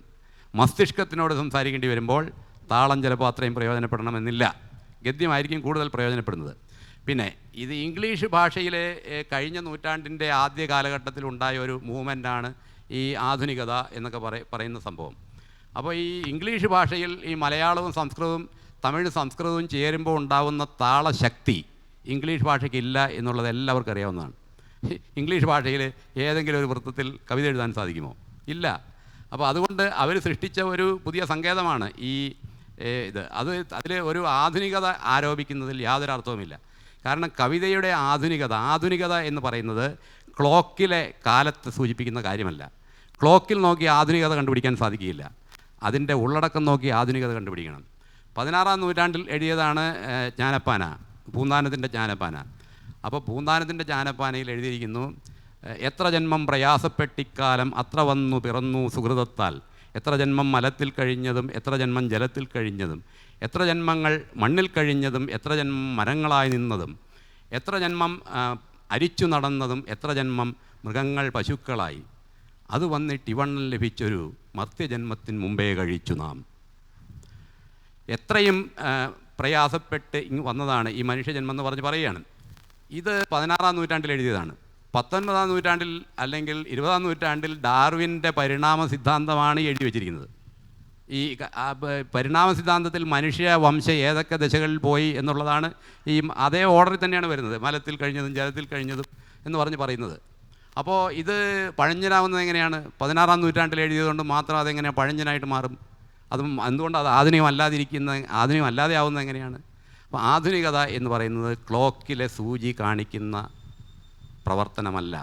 മസ്തിഷ്കത്തിനോട് സംസാരിക്കേണ്ടി വരുമ്പോൾ താളം ചിലപ്പോൾ അത്രയും പ്രയോജനപ്പെടണമെന്നില്ല. ഗദ്യമായിരിക്കും കൂടുതൽ പ്രയോജനപ്പെടുന്നത്. പിന്നെ ഇത് ഇംഗ്ലീഷ് ഭാഷയിലെ കഴിഞ്ഞ നൂറ്റാണ്ടിൻ്റെ ആദ്യ കാലഘട്ടത്തിൽ ഉണ്ടായ ഒരു മൂവ്മെൻറ്റാണ് ഈ ആധുനികത എന്നൊക്കെ പറയുന്ന സംഭവം. അപ്പോൾ ഈ ഇംഗ്ലീഷ് ഭാഷയിൽ ഈ മലയാളവും സംസ്കൃതവും തമിഴ് സംസ്കൃതവും ചേരുമ്പോൾ ഉണ്ടാകുന്ന താളശക്തി ഇംഗ്ലീഷ് ഭാഷയ്ക്കില്ല എന്നുള്ളത് എല്ലാവർക്കും അറിയാവുന്നതാണ്. ഇംഗ്ലീഷ് ഭാഷയിൽ ഏതെങ്കിലും ഒരു വൃത്തത്തിൽ കവിത എഴുതാൻ സാധിക്കുമോ? ഇല്ല. അപ്പോൾ അതുകൊണ്ട് അവർ സൃഷ്ടിച്ച ഒരു പുതിയ സങ്കേതമാണ് ഈ അതിൽ ഒരു ആധുനികത ആരോപിക്കുന്നതിൽ യാതൊരു അർത്ഥവുമില്ല. കാരണം കവിതയുടെ ആധുനികത എന്ന് പറയുന്നത് ക്ലോക്കിലെ കാലത്ത് സൂചിപ്പിക്കുന്ന കാര്യമല്ല. ക്ലോക്കിൽ നോക്കി ആധുനികത കണ്ടുപിടിക്കാൻ സാധിക്കുകയില്ല. അതിൻ്റെ ഉള്ളടക്കം നോക്കി ആധുനികത കണ്ടുപിടിക്കണം. 16-ാം നൂറ്റാണ്ടിൽ എഴുതിയതാണ് ജ്ഞാനപ്പാന, പൂന്താനത്തിൻ്റെ ജ്ഞാനപ്പാന. അപ്പോൾ പൂന്താനത്തിൻ്റെ ജ്ഞാനപ്പാനയിൽ എഴുതിയിരിക്കുന്നു, എത്ര ജന്മം പ്രയാസപ്പെട്ടിക്കാലം അത്ര വന്നു പിറന്നു സുഹൃതത്താൽ, എത്ര ജന്മം മലത്തിൽ കഴിഞ്ഞതും എത്ര ജന്മം ജലത്തിൽ കഴിഞ്ഞതും, എത്ര ജന്മങ്ങൾ മണ്ണിൽ കഴിഞ്ഞതും എത്ര ജന്മം മരങ്ങളായി നിന്നതും, എത്ര ജന്മം അരിച്ചു നടന്നതും എത്ര ജന്മം മൃഗങ്ങൾ പശുക്കളായി, അത് വന്നിട്ട് ഇവണ്ണം ലഭിച്ചൊരു മർത്യജന്മത്തിന് മുമ്പേ കഴിച്ചു നാം. എത്രയും പ്രയാസപ്പെട്ട് വന്നതാണ് ഈ മനുഷ്യജന്മം എന്ന് പറയുകയാണ്. ഇത് 16-ാം നൂറ്റാണ്ടിൽ എഴുതിയതാണ്. 19-ാം നൂറ്റാണ്ടിൽ അല്ലെങ്കിൽ 20-ാം നൂറ്റാണ്ടിൽ ഡാർവിൻ്റെ പരിണാമ സിദ്ധാന്തമാണ് എഴുതി വച്ചിരിക്കുന്നത്. ഈ പരിണാമ സിദ്ധാന്തത്തിൽ മനുഷ്യവംശം ഏതൊക്കെ ദശകളിൽ പോയി എന്നുള്ളതാണ് ഈ അതേ ഓർഡറിൽ തന്നെയാണ് വരുന്നത്, മലത്തിൽ കഴിഞ്ഞതും ജലത്തിൽ കഴിഞ്ഞതും എന്ന് പറയുന്നത്. അപ്പോൾ ഇത് പഴഞ്ചനാവുന്നത് എങ്ങനെയാണ്? 16-ാം നൂറ്റാണ്ടിൽ എഴുതിയതുകൊണ്ട് മാത്രം അതെങ്ങനെയാണ് പഴഞ്ചനായിട്ട് മാറും? അതും എന്തുകൊണ്ട് അത് ആധുനികമല്ലാതെ ആവുന്നത് എങ്ങനെയാണ്? അപ്പോൾ ആധുനികത എന്ന് പറയുന്നത് ക്ലോക്കിലെ സൂചി കാണിക്കുന്ന പ്രവർത്തനമല്ല.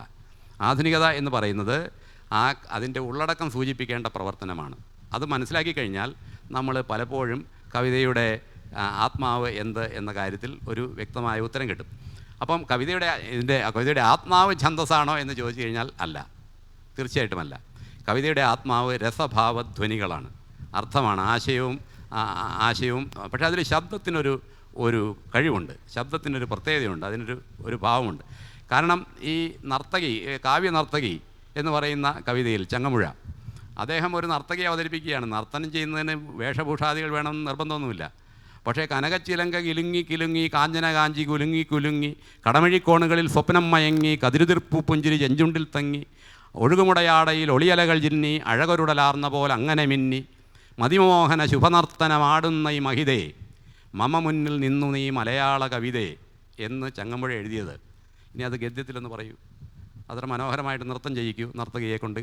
ആധുനികത എന്ന് പറയുന്നത് അതിൻ്റെ ഉള്ളടക്കം സൂചിപ്പിക്കേണ്ട പ്രവർത്തനമാണ്. അത് മനസ്സിലാക്കി കഴിഞ്ഞാൽ നമ്മൾ പലപ്പോഴും കവിതയുടെ ആത്മാവ് എന്ത് എന്ന കാര്യത്തിൽ ഒരു വ്യക്തമായ ഉത്തരം കിട്ടും. അപ്പം കവിതയുടെ ആത്മാവ് ഛന്ദസ്സാണോ എന്ന് ചോദിച്ചു കഴിഞ്ഞാൽ അല്ല, തീർച്ചയായിട്ടുമല്ല. കവിതയുടെ ആത്മാവ് രസഭാവധ്വനികളാണ്, അർത്ഥമാണ്, ആശയവും. പക്ഷേ അതിൽ ശബ്ദത്തിനൊരു കഴിവുണ്ട്, ശബ്ദത്തിനൊരു പ്രത്യേകതയുണ്ട്, അതിനൊരു ഭാവമുണ്ട്. കാരണം ഈ കാവ്യനർത്തകി എന്ന് പറയുന്ന കവിതയിൽ ചങ്ങമ്പുഴ അദ്ദേഹം ഒരു നർത്തകിയെ അവതരിപ്പിക്കുകയാണ്. നർത്തനം ചെയ്യുന്നതിന് വേഷഭൂഷാദികൾ വേണമെന്ന് നിർബന്ധമൊന്നുമില്ല. പക്ഷേ കനകച്ചിലങ്ക കിലുങ്ങി കാഞ്ചന കാഞ്ചി കുലുങ്ങി കടമഴിക്കോണുകളിൽ സ്വപ്നം മയങ്ങി കതിരുതിർപ്പു പുഞ്ചിരി ചെഞ്ചുണ്ടിൽ തങ്ങി ഒഴുകുമുടയാടയിൽ ഒളിയലകൾ ജിന്നി അഴകൊരുടലാർന്ന പോലെ അങ്ങനെ മിന്നി മതിമോഹന ശുഭനർത്തനമാടുന്ന ഈ മഹിതേ മമ മുന്നിൽ നിന്നു നീ മലയാള കവിതേ എന്ന് ചങ്ങമ്പുഴ എഴുതിയത്. ഇനി അത് ഗദ്യത്തിലൊന്ന് പറയൂ. അത്ര മനോഹരമായിട്ട് നൃത്തം ചെയ്യിക്കൂ നർത്തകിയെ കൊണ്ട്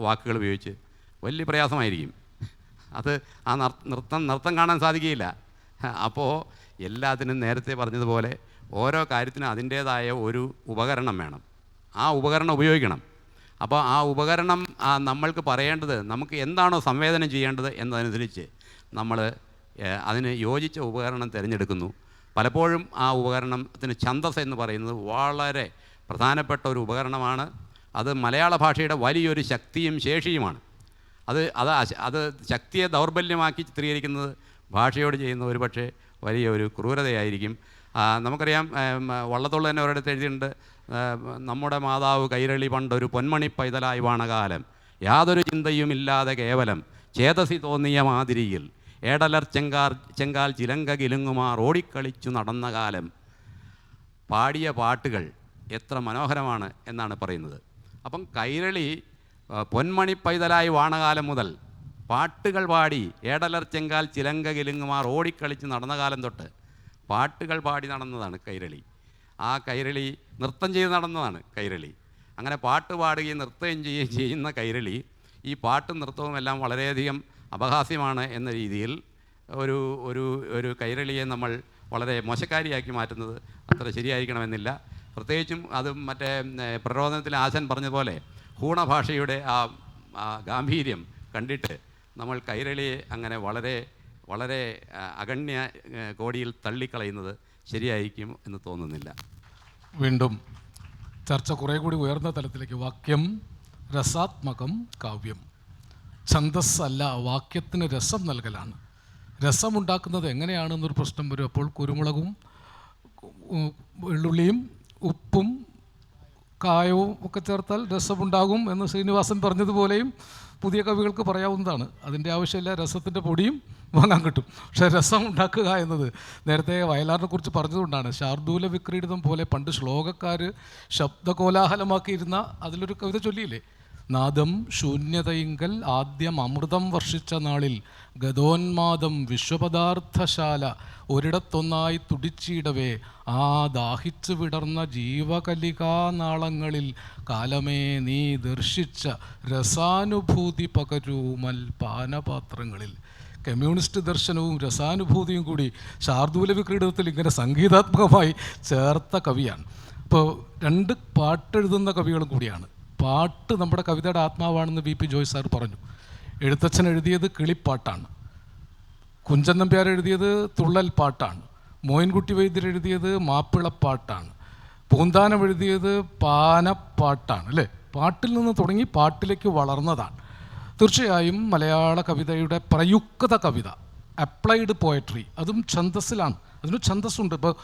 വാക്കുകൾ ഉപയോഗിച്ച്. വലിയ പ്രയാസമായിരിക്കും അത്. ആ നൃത്തം കാണാൻ സാധിക്കുകയില്ല. അപ്പോൾ എല്ലാത്തിനും നേരത്തെ പറഞ്ഞതുപോലെ ഓരോ കാര്യത്തിനും അതിൻ്റേതായ ഒരു ഉപകരണം വേണം, ആ ഉപകരണം ഉപയോഗിക്കണം. അപ്പോൾ ആ ഉപകരണം നമ്മൾക്ക് പറയേണ്ടത്, നമുക്ക് എന്താണോ സംവേദനം ചെയ്യേണ്ടത് എന്നതനുസരിച്ച് നമ്മൾ അതിന് യോജിച്ച ഉപകരണം തിരഞ്ഞെടുക്കുന്നു. പലപ്പോഴും ആ ഉപകരണത്തിന് ഛന്ദസ് എന്ന് പറയുന്നത് വളരെ പ്രധാനപ്പെട്ട ഒരു ഉപകരണമാണ്. അത് മലയാള ഭാഷയുടെ വലിയൊരു ശക്തിയും ശേഷിയുമാണ്. അത് ശക്തിയെ ദൗർബല്യമാക്കി ചിത്രീകരിക്കുന്നത് ഭാഷയോട് ചെയ്യുന്ന ഒരു പക്ഷേ വലിയൊരു ക്രൂരതയായിരിക്കും. നമുക്കറിയാം, വള്ളത്തോൾ തന്നെ ഒരിടത്ത് എഴുതിയിട്ടുണ്ട്, നമ്മുടെ മാതാവ് കൈരളി പണ്ടൊരു പൊന്മണി പൈതലായി വാണകാലം യാതൊരു ചിന്തയുമില്ലാതെ കേവലം ചേതസി തോന്നിയ മാതിരിയിൽ ഏടലർ ചെങ്കാൽ ചിലങ്ക കിലുങ്ങുമാർ ഓടിക്കളിച്ചു നടന്ന കാലം. പാടിയ പാട്ടുകൾ എത്ര മനോഹരമാണ് എന്നാണ് പറയുന്നത്. അപ്പം കൈരളി പൊന്മണി പൈതലായി വാണകാലം മുതൽ പാട്ടുകൾ പാടി ഏടലർ ചെങ്കാൽ ചിലങ്ക കിലുങ്ങുമാർ ഓടിക്കളിച്ച് നടന്ന കാലം തൊട്ട് പാട്ടുകൾ പാടി നടന്നതാണ് കൈരളി. ആ കൈരളി നൃത്തം ചെയ്ത് നടന്നതാണ് കൈരളി. അങ്ങനെ പാട്ട് പാടുകയും നൃത്തം ചെയ്യുന്ന കൈരളി ഈ പാട്ടും നൃത്തവും എല്ലാം വളരെയധികം അപഹാസ്യമാണ് എന്ന രീതിയിൽ ഒരു കൈരളിയെ നമ്മൾ വളരെ മോശക്കാരിയാക്കി മാറ്റുന്നത് അത്ര ശരിയായിരിക്കണമെന്നില്ല. പ്രത്യേകിച്ചും അത് മറ്റേ പ്രരോദനത്തിൽ ആശാൻ പറഞ്ഞതുപോലെ ഹൂണഭാഷയുടെ ആ ഗാംഭീര്യം കണ്ടിട്ട് നമ്മൾ കൈരളിയെ അങ്ങനെ വളരെ വളരെ അഗണ്യ കോടിയിൽ തള്ളിക്കളയുന്നത് ശരിയായിരിക്കും എന്ന് തോന്നുന്നില്ല. വീണ്ടും ചർച്ച കുറേ കൂടി ഉയർന്ന തലത്തിലേക്ക്. വാക്യം രസാത്മകം കാവ്യം. ഛന്ദസ് അല്ല, വാക്യത്തിന് രസം നൽകലാണ്. രസമുണ്ടാക്കുന്നത് എങ്ങനെയാണെന്നൊരു പ്രശ്നം വരും. അപ്പോൾ കുരുമുളകും വെള്ളുള്ളിയും ഉപ്പും കായവും ഒക്കെ ചേർത്താൽ രസമുണ്ടാകും എന്ന് ശ്രീനിവാസൻ പറഞ്ഞതുപോലെയും പുതിയ കവികൾക്ക് പറയാവുന്നതാണ്. അതിൻ്റെ ആവശ്യമില്ല, രസത്തിൻ്റെ പൊടിയും വാങ്ങാൻ കിട്ടും. പക്ഷേ രസം ഉണ്ടാക്കുക എന്നത് നേരത്തെ വയലാറിനെ കുറിച്ച് പറഞ്ഞതുകൊണ്ടാണ്. ശാർദൂല വിക്രീഡിതം പോലെ പണ്ട് ശ്ലോകക്കാർ ശബ്ദകോലാഹലമാക്കിയിരുന്ന അതിലൊരു കവിത ചൊല്ലിയില്ലേ, നാദം ശൂന്യതയിങ്കൽ ആദ്യം അമൃതം വർഷിച്ച നാളിൽ ഗതോന്മാദം വിശ്വപദാർത്ഥശാല ഒരിടത്തൊന്നായി തുടിച്ചിടവേ ആ ദാഹിച്ചു വിടർന്ന ജീവകലികാനാളങ്ങളിൽ കാലമേ നീ ദർശിച്ച രസാനുഭൂതി പകരൂ മൽപാനപാത്രങ്ങളിൽ. കമ്മ്യൂണിസ്റ്റ് ദർശനവും രസാനുഭൂതിയും കൂടി ശാർദൂല വിക്രീഡത്തിൽ ഇങ്ങനെ സംഗീതാത്മകമായി ചേർത്ത കവിയാണ്. ഇപ്പോൾ രണ്ട് പാട്ടെഴുതുന്ന കവികളും കൂടിയാണ്. പാട്ട് നമ്മുടെ കവിതയുടെ ആത്മാവാണെന്ന് വി പി ജോയ് സാർ പറഞ്ഞു. എഴുത്തച്ഛൻ എഴുതിയത് കിളിപ്പാട്ടാണ്, കുഞ്ചൻ നമ്പ്യാർ എഴുതിയത് തുള്ളൽ പാട്ടാണ്, മോയിൻകുട്ടി വൈദ്യർ എഴുതിയത് മാപ്പിളപ്പാട്ടാണ്, പൂന്താനം എഴുതിയത് പാനപ്പാട്ടാണ്. അല്ലേ? പാട്ടിൽ നിന്ന് തുടങ്ങി പാട്ടിലേക്ക് വളർന്നതാണ്. തീർച്ചയായും മലയാള കവിതയുടെ പ്രയുക്ത കവിത, അപ്ലൈഡ് പോയട്രി, അതും ഛന്ദസ്സിലാണ്. അതിന് ഛന്ദസ്സുണ്ട്. ഇപ്പോൾ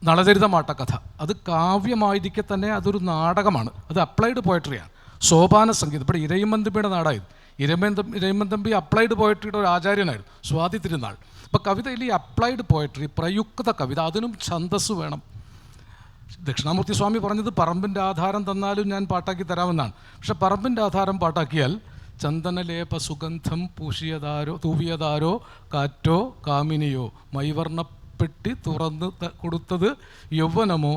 നളചരിതമാട്ടക്കഥ അത് കാവ്യമായിരിക്കെ തന്നെ അതൊരു നാടകമാണ്. അത് അപ്ലൈഡ് പോയട്രിയാണ്, സോപാന സംഗീതം. ഇപ്പോൾ ഇരയിമന്തമ്പിയുടെ നാടായിരുന്നു. ഇരയിമന്തമ്പി അപ്ലൈഡ് പോയട്രിയുടെ ഒരു ആചാര്യനായിരുന്നു, സ്വാതി തിരുനാൾ. അപ്പോൾ കവിതയിൽ ഈ അപ്ലൈഡ് പോയട്രി, പ്രയുക്ത കവിത, അതിനും ഛന്ദസ് വേണം. ദക്ഷിണാമൂർത്തി സ്വാമി പറഞ്ഞത് പറമ്പിൻ്റെ ആധാരം തന്നാലും ഞാൻ പാട്ടാക്കി തരാമെന്നാണ്. പക്ഷെ പറമ്പിൻ്റെ ആധാരം പാട്ടാക്കിയാൽ ചന്ദനലേപ സുഗന്ധം തൂവിയതാരോ കാറ്റോ കാമിനിയോ മൈവർണ്ണപ്പെട്ടി തുറന്ന് കൊടുത്തത് യൗവനമോ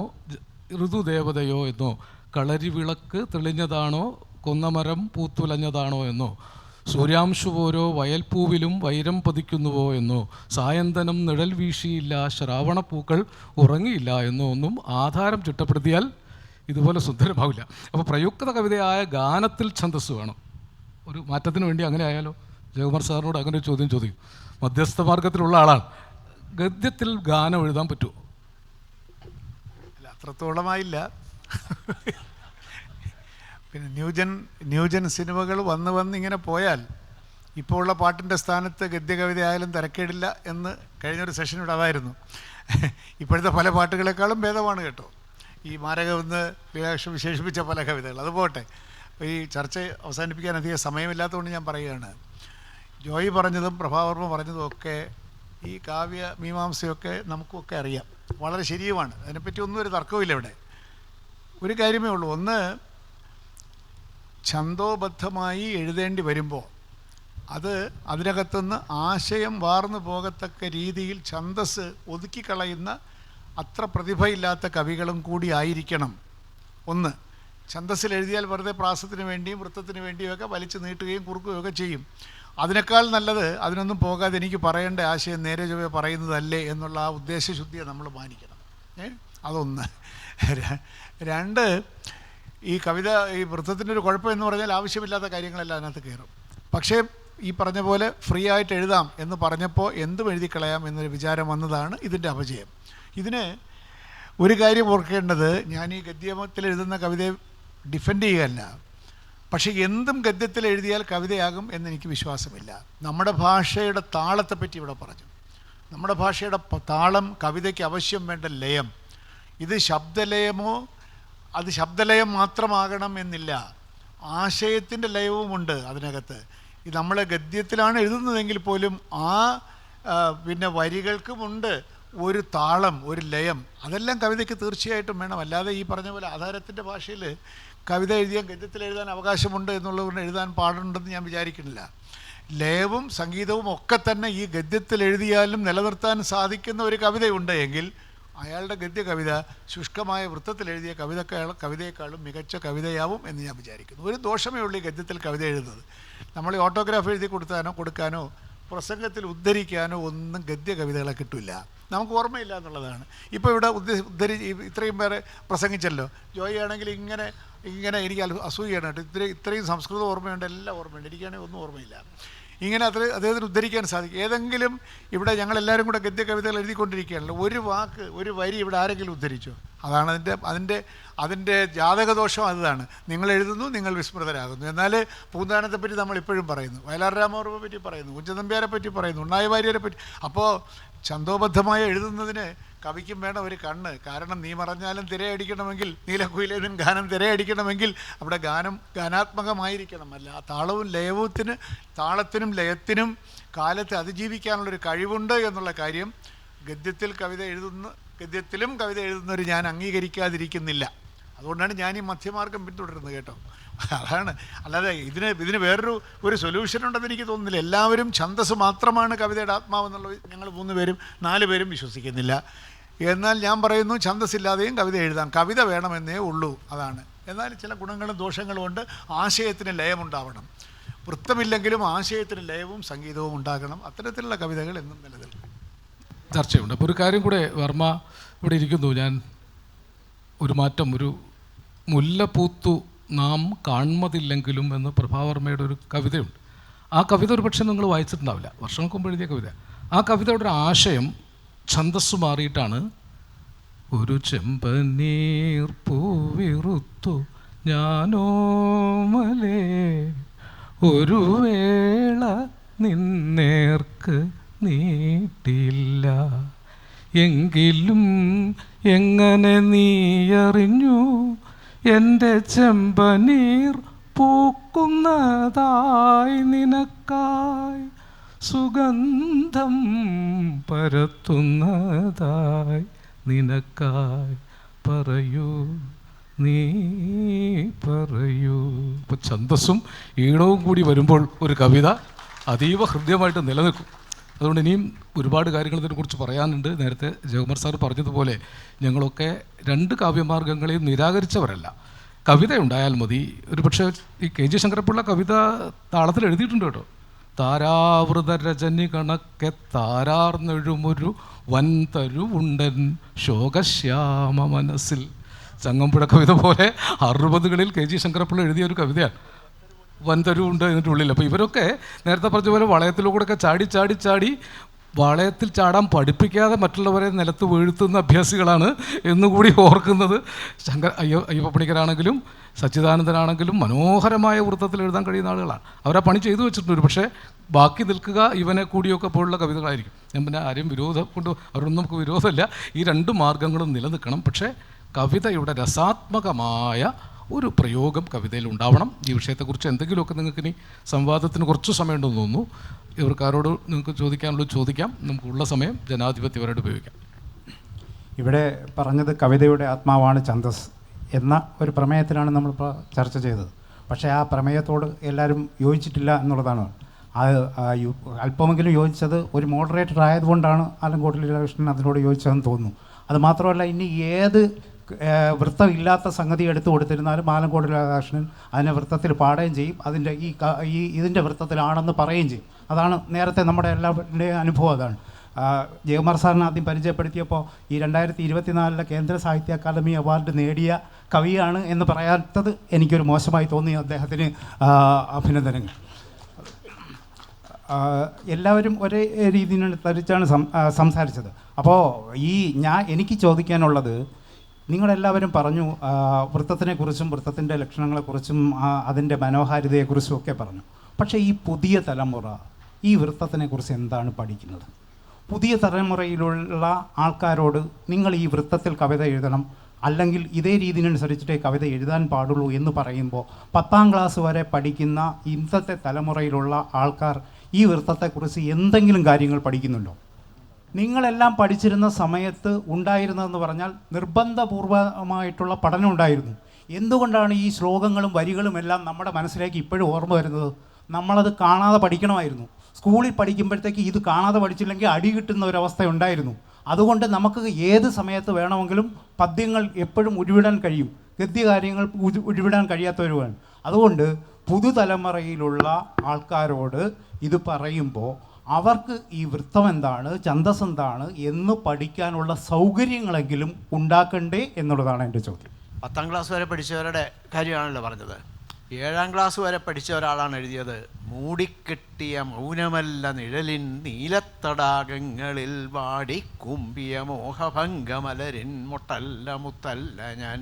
ഋതുദേവതയോ എന്നോ കളരി വിളക്ക് തെളിഞ്ഞതാണോ കൊന്നമരം പൂത്തുലഞ്ഞതാണോ എന്നോ സൂര്യാംശു പോരോ വയൽപ്പൂവിലും വൈരം പതിക്കുന്നുവോ എന്നോ, സായന്തനം നിഴൽ വീശിയില്ല ശ്രാവണപ്പൂക്കൾ ഉറങ്ങിയില്ല എന്നോ ഒന്നും ആധാരം ചിട്ടപ്പെടുത്തിയാൽ ഇതുപോലെ സുന്ദരമാവില്ല. അപ്പോൾ പ്രയുക്ത കവിതയായ ഗാനത്തിൽ ഛന്ദസ് വേണം. ഒരു മാറ്റത്തിന് വേണ്ടി അങ്ങനെ ആയാലോ? ജയകുമാർ സാറിനോട് അങ്ങനെ ഒരു ചോദ്യം ചോദിക്കും. മധ്യസ്ഥ മാർഗത്തിലുള്ള ആളാണ്. ഗദ്യത്തിൽ ഗാനം എഴുതാൻ പറ്റുമോ? അല്ല, അത്രത്തോളമായില്ല. പിന്നെ ന്യൂജൻ സിനിമകൾ വന്ന് ഇങ്ങനെ പോയാൽ ഇപ്പോൾ ഉള്ള പാട്ടിൻ്റെ സ്ഥാനത്ത് ഗദ്യകവിത ആയാലും തിരക്കേടില്ല എന്ന് കഴിഞ്ഞൊരു സെഷനിവിടെ അതായിരുന്നു. ഇപ്പോഴത്തെ പല പാട്ടുകളെക്കാളും ഭേദമാണ് കേട്ടോ ഈ മാരകമെന്ന് ലീലാകൃഷ്ണൻ വിശേഷിപ്പിച്ച പല കവിതകൾ. അത് പോട്ടെ, അപ്പോൾ ഈ ചർച്ച അവസാനിപ്പിക്കാൻ അധികം സമയമില്ലാത്തതുകൊണ്ട് ഞാൻ പറയുകയാണ്. ജോയി പറഞ്ഞതും പ്രഭാവർമ്മ പറഞ്ഞതും ഒക്കെ ഈ കാവ്യ മീമാംസയൊക്കെ നമുക്കൊക്കെ അറിയാം, വളരെ ശരിയുമാണ്. അതിനെപ്പറ്റി ഒന്നും ഒരു തർക്കവുമില്ല ഇവിടെ. ഒരു കാര്യമേ ഉള്ളൂ, ഒന്ന് ഛന്ദോബദ്ധമായി എഴുതേണ്ടി വരുമ്പോൾ അതിനകത്തുനിന്ന് ആശയം വാർന്നു പോകത്തക്ക രീതിയിൽ ഛന്ദസ് ഒതുക്കിക്കളയുന്ന അത്ര പ്രതിഭയില്ലാത്ത കവികളും കൂടി ആയിരിക്കണം. ഒന്ന്, ഛന്ദസ്സിൽ എഴുതിയാൽ വെറുതെ പ്രാസത്തിന് വേണ്ടിയും വൃത്തത്തിന് വേണ്ടിയുമൊക്കെ വലിച്ചു നീട്ടുകയും കുറുക്കുകയൊക്കെ ചെയ്യും. അതിനേക്കാൾ നല്ലത് അതിനൊന്നും പോകാതെ എനിക്ക് പറയേണ്ട ആശയം നേരെ ചൊവ്വേ പറയുന്നതല്ലേ എന്നുള്ള ആ ഉദ്ദേശശുദ്ധിയെ നമ്മൾ മാനിക്കണം. അതൊന്ന്. രണ്ട്, ഈ കവിത ഈ വൃത്തത്തിൻ്റെ ഒരു കുഴപ്പം എന്ന് പറഞ്ഞാൽ ആവശ്യമില്ലാത്ത കാര്യങ്ങളെല്ലാം അതിനകത്ത് കയറും. പക്ഷേ ഈ പറഞ്ഞ പോലെ ഫ്രീ ആയിട്ട് എഴുതാം എന്ന് പറഞ്ഞപ്പോൾ എന്തും എഴുതിക്കളയാം എന്നൊരു വിചാരം വന്നതാണ് ഇതിൻ്റെ അപജയം. ഇതിന് ഒരു കാര്യം ഓർക്കേണ്ടത്, ഞാൻ ഈ ഗദ്യമത്തിൽ എഴുതുന്ന കവിതയെ ഡിഫെൻഡ് ചെയ്യുകയല്ല, പക്ഷേ എന്തും ഗദ്യത്തിൽ എഴുതിയാൽ കവിതയാകും എന്നെനിക്ക് വിശ്വാസമില്ല. നമ്മുടെ ഭാഷയുടെ താളത്തെപ്പറ്റി ഇവിടെ പറഞ്ഞു. നമ്മുടെ ഭാഷയുടെ താളം കവിതയ്ക്ക് ആവശ്യം വേണ്ട ലയം. ഇത് ശബ്ദലയമോ അത് ശബ്ദലയം മാത്രമാകണം എന്നില്ല, ആശയത്തിൻ്റെ ലയവുമുണ്ട് അതിനകത്ത്. ഇത് നമ്മൾ ഗദ്യത്തിലാണ് എഴുതുന്നതെങ്കിൽ പോലും പിന്നെ വരികൾക്കുമുണ്ട് ഒരു താളം, ഒരു ലയം. അതെല്ലാം കവിതയ്ക്ക് തീർച്ചയായിട്ടും വേണം. അല്ലാതെ ഈ പറഞ്ഞ പോലെ ആധാരത്തിൻ്റെ ഭാഷയിൽ കവിത എഴുതിയാൽ ഗദ്യത്തിൽ എഴുതാൻ അവകാശമുണ്ട് എന്നുള്ളതുകൊണ്ട് എഴുതാൻ പാടുണ്ടെന്ന് ഞാൻ വിചാരിക്കുന്നില്ല. ലയവും സംഗീതവും ഒക്കെ തന്നെ ഈ ഗദ്യത്തിൽ എഴുതിയാലും നിലനിർത്താൻ സാധിക്കുന്ന ഒരു കവിതയുണ്ട് എങ്കിൽ അയാളുടെ ഗദ്യ കവിത ശുഷ്കമായ വൃത്തത്തിൽ എഴുതിയ കവിതയെക്കാളും മികച്ച കവിതയാവും എന്ന് ഞാൻ വിചാരിക്കുന്നു. ഒരു ദോഷമേ ഉള്ളൂ ഈ ഗദ്യത്തിൽ കവിത എഴുതുന്നത്. നമ്മൾ ഈ ഓട്ടോഗ്രാഫ് എഴുതി കൊടുക്കാനോ പ്രസംഗത്തിൽ ഉദ്ധരിക്കാനോ ഒന്നും ഗദ്യ കവിതകളെ കിട്ടില്ല. നമുക്ക് ഓർമ്മയില്ല എന്നുള്ളതാണ്. ഇപ്പോൾ ഇവിടെ ഇത്രയും പേരെ പ്രസംഗിച്ചല്ലോ. ജോയി ആണെങ്കിൽ ഇങ്ങനെ എനിക്ക് അസൂയാണ് കേട്ടോ. ഇത്രയും സംസ്കൃതം ഓർമ്മയുണ്ട്, എല്ലാം ഓർമ്മയുണ്ട്. എനിക്കാണെങ്കിൽ ഒന്നും ഓർമ്മയില്ല. ഇങ്ങനെ അദ്ദേഹത്തിന് ഉദ്ധരിക്കാൻ സാധിക്കും. ഏതെങ്കിലും ഇവിടെ ഞങ്ങളെല്ലാവരും കൂടെ ഗദ്യ കവിതകൾ എഴുതിക്കൊണ്ടിരിക്കുകയാണല്ലോ, ഒരു വാക്ക് ഒരു വരി ഇവിടെ ആരെങ്കിലും ഉദ്ധരിച്ചോ? അതാണ് അതിൻ്റെ ജാതകദോഷം. അതാണ് നിങ്ങൾ എഴുതുന്നു, നിങ്ങൾ വിസ്മൃതരാകുന്നു. എന്നാൽ പൂന്താനത്തെപ്പറ്റി നമ്മൾ ഇപ്പോഴും പറയുന്നു, വയലാർ രാമവർമ്മയെ പറ്റി പറയുന്നു, കുഞ്ചൻനമ്പ്യാരെ പറ്റി പറയുന്നു, ഉണ്ണായി വാര്യരെ പറ്റി. അപ്പോൾ ഛന്ദോബദ്ധമായി എഴുതുന്നതിന് കവിക്കും വേണം ഒരു കണ്ണ്. കാരണം നീ മറഞ്ഞാലും തിരയടിക്കണമെങ്കിൽ, നീലക്കുയിലേതിൻ ഗാനം തിരയടിക്കണമെങ്കിൽ അവിടെ ഗാനാത്മകമായിരിക്കണം. അല്ല, താളത്തിനും ലയത്തിനും കാലത്തെ അതിജീവിക്കാനുള്ളൊരു കഴിവുണ്ട് എന്നുള്ള കാര്യം ഗദ്യത്തിലും കവിത എഴുതുന്നവർ ഞാൻ അംഗീകരിക്കാതിരിക്കുന്നില്ല. അതുകൊണ്ടാണ് ഞാൻ ഈ മധ്യമാർഗം പിന്തുടരുന്നത് കേട്ടോ. അതാണ്. അല്ലാതെ ഇതിന് വേറൊരു സൊല്യൂഷൻ ഉണ്ടെന്ന് എനിക്ക് തോന്നുന്നില്ല. എല്ലാവരും ഛന്ദസ് മാത്രമാണ് കവിതയുടെ ആത്മാവെന്നുള്ളത് ഞങ്ങൾ 4 പേരും വിശ്വസിക്കുന്നില്ല. എന്നാൽ ഞാൻ പറയുന്നു, ഛന്ദസ്സില്ലാതെയും കവിത എഴുതാം, കവിത വേണമെന്നേ ഉള്ളൂ. അതാണ്. എന്നാൽ ചില ഗുണങ്ങളും ദോഷങ്ങളും ഉണ്ട്. ആശയത്തിന് ലയമുണ്ടാവണം. വൃത്തമില്ലെങ്കിലും ആശയത്തിന് ലയവും സംഗീതവും ഉണ്ടാകണം. അത്തരത്തിലുള്ള കവിതകൾ എന്നും നിലനിൽക്കും. ചർച്ചയുണ്ട്. അപ്പോൾ ഒരു കാര്യം കൂടെ, വർമ്മ ഇവിടെ ഇരിക്കുന്നു, ഞാൻ ഒരു മാറ്റം, ഒരു മുല്ലപ്പൂത്തു നാം കാൺമതില്ലെങ്കിലും എന്ന് പ്രഭാവർമ്മയുടെ ഒരു കവിതയുണ്ട്. ആ കവിത ഒരു പക്ഷേ നിങ്ങൾ വായിച്ചിട്ടുണ്ടാവില്ല, വർഷങ്ങൾക്ക് മുമ്പ് എഴുതിയ കവിത. ആ കവിതയുടെ ഒരു ആശയം ഛന്ദസ് മാറിയിട്ടാണ്. ഒരു ചെമ്പനീർ പൂവിറുത്തു ഞാനോമലേ ഒരു വേള നിന്നേർക്ക് നീട്ടില്ല, എങ്കിലും എങ്ങനെ നീയറിഞ്ഞു എൻ്റെ ചെമ്പനീർ പൂക്കുന്നതായി നിനക്കായി, സുഗന്ധം പരത്തുന്നതായി നിനക്കായി, പറയൂ നീ പറയൂ. ഇപ്പോൾ ഛന്ദസ്സും ഈണവും കൂടി വരുമ്പോൾ ഒരു കവിത അതീവ ഹൃദ്യമായിട്ട് നിലനിൽക്കും. അതുകൊണ്ട് ഇനിയും ഒരുപാട് കാര്യങ്ങൾ ഇതിനെക്കുറിച്ച് പറയാനുണ്ട്. നേരത്തെ ജയകുമാർ സാർ പറഞ്ഞതുപോലെ ഞങ്ങളൊക്കെ 2 കാവ്യമാർഗങ്ങളെയും നിരാകരിച്ചവരല്ല. കവിത ഉണ്ടായാൽ മതി. ഒരു പക്ഷേ ഈ KG ശങ്കരപ്പിള്ള കവിത താളത്തിൽ എഴുതിയിട്ടുണ്ട് കേട്ടോ. താരാവൃത രജനി കണക്കെ താരാർന്നെഴുമൊരു വൻതരുവുണ്ടൻ ശോകശ്യാമ മനസ്സിൽ. ചങ്ങമ്പുഴ കവിത പോലെ 60കളിൽ KG ശങ്കരപ്പിള്ള എഴുതിയ ഒരു കവിതയാണ് വൻതരുവുണ്ട് ഇതിൻ്റെ ഉള്ളിൽ. അപ്പോൾ ഇവരൊക്കെ നേരത്തെ പറഞ്ഞ പോലെ വളയത്തിലൂടെയൊക്കെ ചാടി ചാടി ചാടി വളയത്തിൽ ചാടാൻ പഠിപ്പിക്കാതെ മറ്റുള്ളവരെ നിലത്ത് വീഴ്ത്തുന്ന അഭ്യാസികളാണ് എന്നുകൂടി ഓർക്കുന്നത്. അയ്യപ്പപ്പണിക്കരാണെങ്കിലും സച്ചിദാനന്ദനാണെങ്കിലും മനോഹരമായ വൃത്തത്തിൽ എഴുതാൻ കഴിയുന്ന ആളുകളാണ്. അവരാ പണി ചെയ്തു വെച്ചിട്ടുണ്ട്. പക്ഷേ ബാക്കി നിൽക്കുക ഇവനെ കൂടിയൊക്കെ പോലുള്ള കവിതകളായിരിക്കും. ഞാൻ പിന്നെ ആരെയും വിരോധം കൊണ്ട് അവരൊന്നും നമുക്ക് വിരോധമില്ല. ഈ 2 മാർഗങ്ങളും നിലനിൽക്കണം. പക്ഷേ കവിതയുടെ രസാത്മകമായ ഒരു പ്രയോഗം കവിതയിൽ ഉണ്ടാവണം. ഈ വിഷയത്തെക്കുറിച്ച് എന്തെങ്കിലുമൊക്കെ നിങ്ങൾക്ക് ഇനി സംവാദത്തിന് കുറച്ച് സമയമുണ്ടെന്ന് തോന്നുന്നു. ഇവർക്കാരോട് നിങ്ങൾക്ക് ചോദിക്കാനുള്ളത് ചോദിക്കാം. നമുക്കുള്ള സമയം ജനാധിപത്യപരമായിട്ട് ഉപയോഗിക്കാം. ഇവിടെ പറഞ്ഞത് കവിതയുടെ ആത്മാവാണ് ഛന്ദസ് എന്ന ഒരു പ്രമേയത്തിലാണ് നമ്മളിപ്പോൾ ചർച്ച ചെയ്തത്. പക്ഷേ ആ പ്രമേയത്തോട് എല്ലാവരും യോജിച്ചിട്ടില്ല എന്നുള്ളതാണ്. അല്പമെങ്കിലും യോജിച്ചത് ഒരു മോഡറേറ്റർ ആയതുകൊണ്ടാണ് ആലങ്കോട് ലീലാകൃഷ്ണൻ അതിനോട് യോജിച്ചതെന്ന് തോന്നുന്നു. അതുമാത്രമല്ല, ഇനി ഏത് വൃത്തമില്ലാത്ത സംഗതി എടുത്തു കൊടുത്തിരുന്നാലും ആലങ്കോട് ലീലാകൃഷ്ണൻ അതിനെ വൃത്തത്തിൽ പാടുകയും ചെയ്യും, അതിൻ്റെ ഇതിൻ്റെ വൃത്തത്തിലാണെന്ന് പറയുകയും ചെയ്യും. അതാണ് നേരത്തെ നമ്മുടെ എല്ലാവരുടെയും അനുഭവം. അതാണ് ജയകുമാർ സാറിനെ ആദ്യം പരിചയപ്പെടുത്തിയപ്പോൾ ഈ 2024 കേന്ദ്ര സാഹിത്യ അക്കാദമി അവാർഡ് നേടിയ കവിയാണ് എന്ന് പറയാത്തത് എനിക്കൊരു മോശമായി തോന്നി. അദ്ദേഹത്തിന് അഭിനന്ദനങ്ങൾ. എല്ലാവരും ഒരേ രീതിയിലനുസരിച്ചാണ് സംസാരിച്ചത്. അപ്പോൾ എനിക്ക് ചോദിക്കാനുള്ളത്, നിങ്ങളെല്ലാവരും പറഞ്ഞു വൃത്തത്തിനെക്കുറിച്ചും വൃത്തത്തിൻ്റെ ലക്ഷണങ്ങളെക്കുറിച്ചും അതിൻ്റെ മനോഹാരിതയെക്കുറിച്ചും ഒക്കെ പറഞ്ഞു. പക്ഷേ ഈ പുതിയ തലമുറ ഈ വൃത്തത്തിനെക്കുറിച്ച് എന്താണ് പഠിക്കുന്നത്? പുതിയ തലമുറയിലുള്ള ആൾക്കാരോട് നിങ്ങൾ ഈ വൃത്തത്തിൽ കവിത എഴുതണം, അല്ലെങ്കിൽ ഇതേ രീതിയിനനുസരിച്ചിട്ടേ കവിത എഴുതാൻ പാടുള്ളൂ എന്ന് പറയുമ്പോൾ 10ാം ക്ലാസ് വരെ പഠിക്കുന്ന ഇന്നത്തെ തലമുറയിലുള്ള ആൾക്കാർ ഈ വൃത്തത്തെക്കുറിച്ച് എന്തെങ്കിലും കാര്യങ്ങൾ പഠിക്കുന്നുണ്ടോ? നിങ്ങളെല്ലാം പഠിച്ചിരുന്ന സമയത്ത് ഉണ്ടായിരുന്നതെന്ന് പറഞ്ഞാൽ നിർബന്ധപൂർവമായിട്ടുള്ള പഠനം ഉണ്ടായിരുന്നു. എന്തുകൊണ്ടാണ് ഈ ശ്ലോകങ്ങളും വരികളും എല്ലാം നമ്മുടെ മനസ്സിലേക്ക് ഇപ്പോഴും ഓർമ്മ വരുന്നത്? നമ്മളത് കാണാതെ പഠിക്കണമായിരുന്നു. സ്കൂളിൽ പഠിക്കുമ്പോഴത്തേക്ക് ഇത് കാണാതെ പഠിച്ചില്ലെങ്കിൽ അടി കിട്ടുന്ന ഒരവസ്ഥ ഉണ്ടായിരുന്നു. അതുകൊണ്ട് നമുക്ക് ഏത് സമയത്ത് വേണമെങ്കിലും പദ്യങ്ങൾ എപ്പോഴും ഉരുവിടാൻ കഴിയും, ഗദ്യകാര്യങ്ങൾ ഉരുവിടാൻ കഴിയാത്തവരുമാണ്. അതുകൊണ്ട് പുതുതലമുറയിലുള്ള ആൾക്കാരോട് ഇത് പറയുമ്പോൾ അവർക്ക് ഈ വൃത്തം എന്താണ്, ഛന്ദസ് എന്താണ് എന്ന് പഠിക്കാനുള്ള സൗകര്യങ്ങളെങ്കിലും ഉണ്ടാക്കണ്ടേ എന്നുള്ളതാണ് എൻ്റെ ചോദ്യം. 10ാം ക്ലാസ് വരെ പഠിച്ചവരുടെ കാര്യമാണല്ലോ പറഞ്ഞത്. 7ാം ക്ലാസ് വരെ പഠിച്ച ഒരാളാണ് എഴുതിയത്, മൂടിക്കെട്ടിയ മൗനമല്ല നിഴലിൻ നീലത്തടാകങ്ങളിൽ വാടിക്കുമ്പിയ മോഹഭംഗമലരിൻ മുട്ടല്ല മുത്തല്ല ഞാൻ,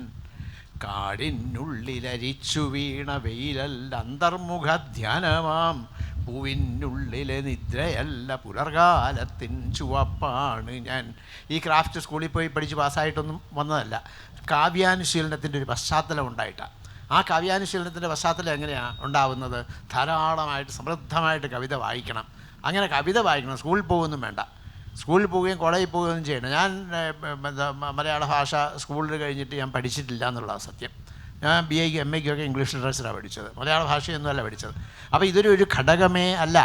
കാടിനുള്ളിലരിച്ചു വീണ വെയിലല്ല അന്തർമുഖ ധ്യാനമാം, പൂവിനുള്ളിലെ നിദ്രയല്ല പുലർകാലത്തിൻ ചുവപ്പാണ് ഞാൻ. ഈ ക്രാഫ്റ്റ് സ്കൂളിൽ പോയി പഠിച്ച് പാസ്സായിട്ടൊന്നും വന്നതല്ല. കാവ്യാനുശീലനത്തിൻ്റെ ഒരു പശ്ചാത്തലം ഉണ്ടായിട്ടാണ്. ആ കാവ്യാനുശീലനത്തിൻ്റെ പശ്ചാത്തലം എങ്ങനെയാണ് ഉണ്ടാവുന്നത്? ധാരാളമായിട്ട് സമൃദ്ധമായിട്ട് കവിത വായിക്കണം. അങ്ങനെ കവിത വായിക്കണം. സ്കൂളിൽ പോകുകയൊന്നും വേണ്ട. സ്കൂളിൽ പോവുകയും കോളേജിൽ പോവുകയും ചെയ്യണം. ഞാൻ മലയാള ഭാഷ സ്കൂളിൽ കഴിഞ്ഞിട്ട് ഞാൻ പഠിച്ചിട്ടില്ല എന്നുള്ളതാണ് സത്യം. ഞാൻ BA ക്കും MA ക്കും ഒക്കെ ഇംഗ്ലീഷ് ലിറ്ററേച്ചറാണ് പഠിച്ചത്, മലയാള ഭാഷയൊന്നുമല്ല പഠിച്ചത്. അപ്പോൾ ഇതൊരു ഘടകമേ അല്ല.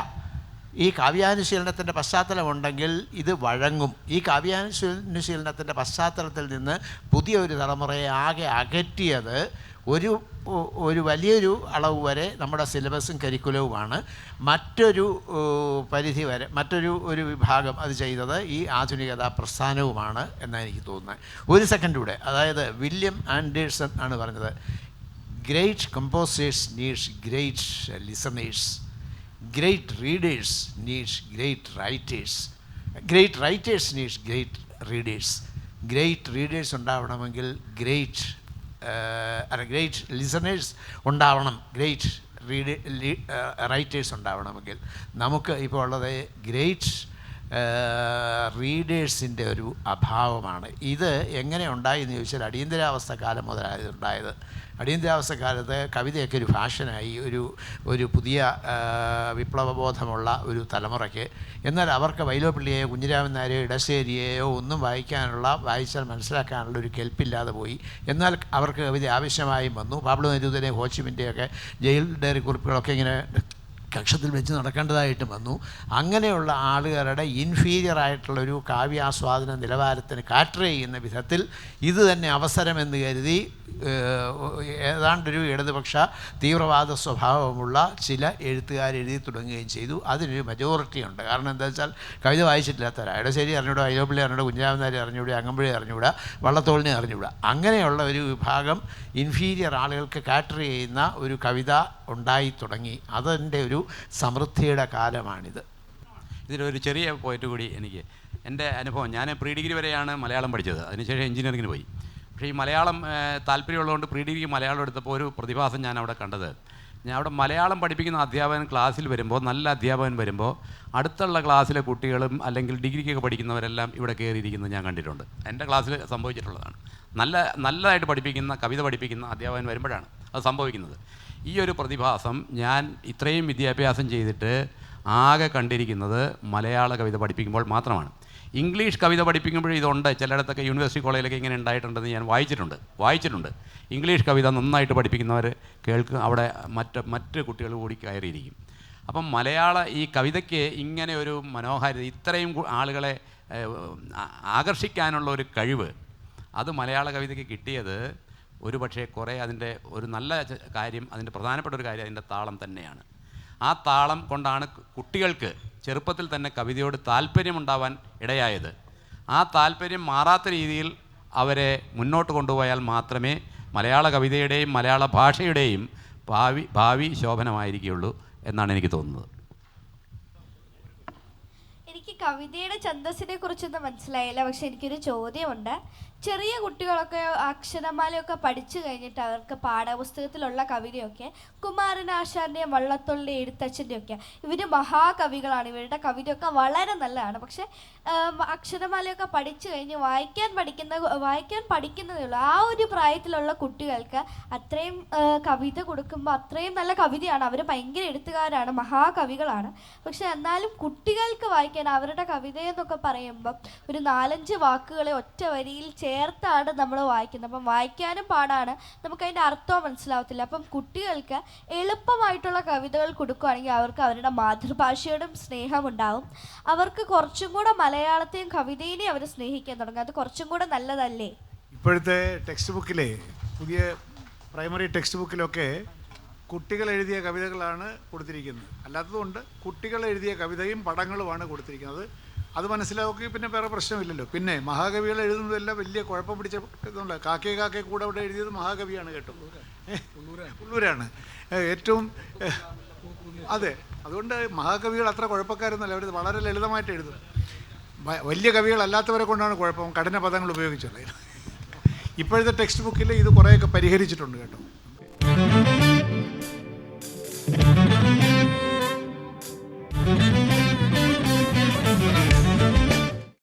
ഈ കാവ്യാനുശീലനത്തിൻ്റെ പശ്ചാത്തലം ഉണ്ടെങ്കിൽ ഇത് വഴങ്ങും. ഈ കാവ്യാനുശീലനത്തിൻ്റെ പശ്ചാത്തലത്തിൽ നിന്ന് പുതിയ ഒരു തലമുറയെ ആകെ അകറ്റിയത് ഒരു വലിയൊരു അളവ് വരെ നമ്മുടെ സിലബസും കരിക്കുലവുമാണ്. മറ്റൊരു പരിധി വരെ ഒരു വിഭാഗം അത് ചെയ്തത് ഈ ആധുനികതാ പ്രസ്ഥാനവുമാണ് എന്നാണ് എനിക്ക് തോന്നുന്നത്. ഒരു സെക്കൻഡ് കൂടെ, അതായത് വില്യം ആൻഡേഴ്സൺ ആണ് പറഞ്ഞത്, great composers needs great listeners, great readers needs great writers, great writers needs great readers. Great readers ഉണ്ടാവണമെങ്കിൽ ഗ്രേറ്റ് ലിസണേഴ്സ് ഉണ്ടാവണം, ഗ്രേറ്റ് റൈറ്റേഴ്സ് ഉണ്ടാവണമെങ്കിൽ. നമുക്ക് ഇപ്പോൾ ഉള്ളത് ഗ്രേറ്റ് റീഡേഴ്സിൻ്റെ ഒരു അഭാവമാണ്. ഇത് എങ്ങനെ ഉണ്ടായി എന്ന് ചോദിച്ചാൽ അടിയന്തരാവസ്ഥ കാലം മുതലാണ് ഉണ്ടായത്. അടിയന്തരാവസ്ഥ കാലത്ത് കവിതയൊക്കെ ഒരു ഫാഷനായി, ഒരു പുതിയ വിപ്ലവബോധമുള്ള ഒരു തലമുറയ്ക്ക്. എന്നാൽ അവർക്ക് വൈലോപ്പിള്ളിയെയോ കുഞ്ഞിരാമൻ നായരെയോ ഇടശ്ശേരിയെയോ ഒന്നും വായിച്ചാൽ മനസ്സിലാക്കാനുള്ള ഒരു കെൽപ്പില്ലാതെ പോയി. എന്നാൽ അവർക്ക് കവിത ആവശ്യമായും വന്നു. പാബ്ലോ നെരൂദനെ ഹോച്ചിമിൻ്റെയൊക്കെ ജയിൽ ഡയറി കുറിപ്പുകളൊക്കെ ഇങ്ങനെ കക്ഷത്തിൽ വെച്ച് നടക്കേണ്ടതായിട്ട് വന്നു. അങ്ങനെയുള്ള ആളുകളുടെ ഇൻഫീരിയർ ആയിട്ടുള്ളൊരു കാവ്യാസ്വാദന നിലവാരത്തിന് കാറ്റർ ചെയ്യുന്ന വിധത്തിൽ ഇത് തന്നെ അവസരമെന്ന് കരുതി ഏതാണ്ടൊരു ഇടതുപക്ഷ തീവ്രവാദ സ്വഭാവമുള്ള ചില എഴുത്തുകാർ എഴുതി തുടങ്ങുകയും ചെയ്തു. അതിനൊരു മജോറിറ്റി ഉണ്ട്. കാരണം എന്താ വെച്ചാൽ കവിത വായിച്ചിട്ടില്ലാത്തവരാ. ഇടശ്ശേരി അറിഞ്ഞൂടാ, അയ്യോപ്പിള്ളി അറിഞ്ഞൂടാ, കുഞ്ഞാമനാരി അറിഞ്ഞൂടാ, അങ്ങമ്പുഴ അറിഞ്ഞൂടാ, വള്ളത്തോളിനെ അറിഞ്ഞൂടാ. അങ്ങനെയുള്ള ഒരു വിഭാഗം ഇൻഫീരിയർ ആളുകൾക്ക് കാറ്റർ ചെയ്യുന്ന ഒരു കവിത ഉണ്ടായി തുടങ്ങി. അതിൻ്റെ ഒരു സമൃദ്ധിയുടെ കാലമാണിത്. ഇതിലൊരു ചെറിയ പോയിട്ട് കൂടി എനിക്ക് എൻ്റെ അനുഭവം, ഞാൻ പ്രീ ഡിഗ്രി വരെയാണ് മലയാളം പഠിച്ചത്. അതിനുശേഷം എഞ്ചിനീയറിങ്ങിന് പോയി. പക്ഷേ ഈ മലയാളം താല്പര്യമുള്ളതുകൊണ്ട് പ്രീ ഡിഗ്രിക്ക് മലയാളം എടുത്തപ്പോൾ ഒരു പ്രതിഭാസം ഞാൻ അവിടെ കണ്ടത്, ഞാൻ അവിടെ മലയാളം പഠിപ്പിക്കുന്ന അധ്യാപകൻ ക്ലാസ്സിൽ വരുമ്പോൾ, നല്ല അധ്യാപകൻ വരുമ്പോൾ അടുത്തുള്ള ക്ലാസ്സിലെ കുട്ടികളും അല്ലെങ്കിൽ ഡിഗ്രിക്കൊക്കെ പഠിക്കുന്നവരെല്ലാം ഇവിടെ കയറിയിരിക്കുന്നത് ഞാൻ കണ്ടിട്ടുണ്ട്. എൻ്റെ ക്ലാസ്സിൽ സംഭവിച്ചിട്ടുള്ളതാണ്. നല്ലതായിട്ട് പഠിപ്പിക്കുന്ന, കവിത പഠിപ്പിക്കുന്ന അധ്യാപകൻ വരുമ്പോഴാണ് അത് സംഭവിക്കുന്നത്. ഈ ഒരു പ്രതിഭാസം ഞാൻ ഇത്രയും വിദ്യാഭ്യാസം ചെയ്തിട്ട് ആകെ കണ്ടിരിക്കുന്നത് മലയാള കവിത പഠിപ്പിക്കുമ്പോൾ മാത്രമാണ്. ഇംഗ്ലീഷ് കവിത പഠിപ്പിക്കുമ്പോഴും ഇതുണ്ട്. ചിലയിടത്തൊക്കെ യൂണിവേഴ്സിറ്റി കോളേജിലൊക്കെ ഇങ്ങനെ ഉണ്ടായിട്ടുണ്ടെന്ന് ഞാൻ വായിച്ചിട്ടുണ്ട്. ഇംഗ്ലീഷ് കവിത നന്നായിട്ട് പഠിപ്പിക്കുന്നവർ കേൾക്കും, അവിടെ മറ്റ് കുട്ടികൾ കൂടി കയറിയിരിക്കും. അപ്പം ഈ കവിതയ്ക്ക് ഇങ്ങനെ ഒരു മനോഹാരിത, ഇത്രയും ആളുകളെ ആകർഷിക്കാനുള്ള ഒരു കഴിവ്, അത് മലയാള കവിതയ്ക്ക് കിട്ടിയത് ഒരു പക്ഷേ കുറേ അതിൻ്റെ ഒരു നല്ല കാര്യം, അതിൻ്റെ പ്രധാനപ്പെട്ട ഒരു കാര്യം അതിൻ്റെ താളം തന്നെയാണ്. ആ താളം കൊണ്ടാണ് കുട്ടികൾക്ക് ചെറുപ്പത്തിൽ തന്നെ കവിതയോട് താല്പര്യമുണ്ടാവാൻ ഇടയായത്. ആ താല്പര്യം മാറാത്ത രീതിയിൽ അവരെ മുന്നോട്ട് കൊണ്ടുപോയാൽ മാത്രമേ മലയാള കവിതയുടെയും മലയാള ഭാഷയുടെയും ഭാവി ശോഭനമായിരിക്കുകയുള്ളൂ എന്നാണ് എനിക്ക് തോന്നുന്നത്. എനിക്ക് കവിതയുടെ ഛന്ദസ്സിനെ കുറിച്ചൊന്നും മനസ്സിലായില്ല. പക്ഷെ എനിക്കൊരു ചോദ്യമുണ്ട്. ചെറിയ കുട്ടികളൊക്കെ അക്ഷരമാലയൊക്കെ പഠിച്ചു കഴിഞ്ഞിട്ട് അവർക്ക് പാഠപുസ്തകത്തിലുള്ള കവിതയൊക്കെ കുമാരനാശാൻ്റെയും വള്ളത്തോളിൻ്റെ എഴുത്തച്ഛൻ്റെയൊക്കെ, ഇവർ മഹാകവികളാണ്, ഇവരുടെ കവിതയൊക്കെ വളരെ നല്ലതാണ്. പക്ഷെ അക്ഷരമാലയൊക്കെ പഠിച്ചു കഴിഞ്ഞ് വായിക്കാൻ പഠിക്കുന്നതേ ഉള്ളൂ. ആ ഒരു പ്രായത്തിലുള്ള കുട്ടികൾക്ക് അത്രയും കവിത കൊടുക്കുമ്പോൾ അത്രയും നല്ല കവിതയാണ്, അവർ ഭയങ്കര എഴുത്തുകാരാണ്, മഹാകവികളാണ്. പക്ഷെ എന്നാലും കുട്ടികൾക്ക് വായിക്കാൻ അവരുടെ കവിതയെന്നൊക്കെ പറയുമ്പം ഒരു 4-5 വാക്കുകളെ ഒറ്റ വരിയിൽ ചേർത്താണ് നമ്മൾ വായിക്കുന്നത്. അപ്പം വായിക്കാനും പാടാണ്, നമുക്കതിൻ്റെ അർത്ഥവും മനസ്സിലാവത്തില്ല. അപ്പം കുട്ടികൾക്ക് എളുപ്പമായിട്ടുള്ള കവിതകൾ കൊടുക്കുകയാണെങ്കിൽ അവർക്ക് അവരുടെ മാതൃഭാഷയോടും സ്നേഹമുണ്ടാവും. അവർക്ക് കുറച്ചും കൂടെ മലയാളത്തെയും കവിതയെയും അവർ സ്നേഹിക്കാൻ തുടങ്ങും. അത് കുറച്ചും കൂടെ നല്ലതല്ലേ? ഇപ്പോഴത്തെ ടെക്സ്റ്റ് ബുക്കിലെ, പുതിയ പ്രൈമറി ടെക്സ്റ്റ് ബുക്കിലൊക്കെ കുട്ടികൾ എഴുതിയ കവിതകളാണ് കൊടുത്തിരിക്കുന്നത്. അല്ലാത്തതുകൊണ്ട് കുട്ടികൾ എഴുതിയ കവിതയും പടങ്ങളുമാണ് കൊടുത്തിരിക്കുന്നത്. അത് മനസ്സിലാക്കി പിന്നെ വേറെ പ്രശ്നമില്ലല്ലോ. പിന്നെ മഹാകവികൾ എഴുതുന്നതെല്ലാം വലിയ കുഴപ്പം പിടിച്ച ഇതുണ്ട്. കാക്കേ കൂടെ അവിടെ എഴുതിയത് മഹാകവിയാണ് കേട്ടോ, ഉള്ളൂരാണ് ഏറ്റവും. അതെ, അതുകൊണ്ട് മഹാകവികൾ അത്ര കുഴപ്പക്കാരൊന്നുമല്ല, അവർ വളരെ ലളിതമായിട്ട് എഴുതും. വലിയ കവികളല്ലാത്തവരെ കൊണ്ടാണ് കുഴപ്പം, കഠിന പദങ്ങൾ ഉപയോഗിച്ചുള്ളത്. ഇപ്പോഴത്തെ ടെക്സ്റ്റ് ബുക്കിൽ ഇത് കുറേയൊക്കെ പരിഹരിച്ചിട്ടുണ്ട് കേട്ടോ.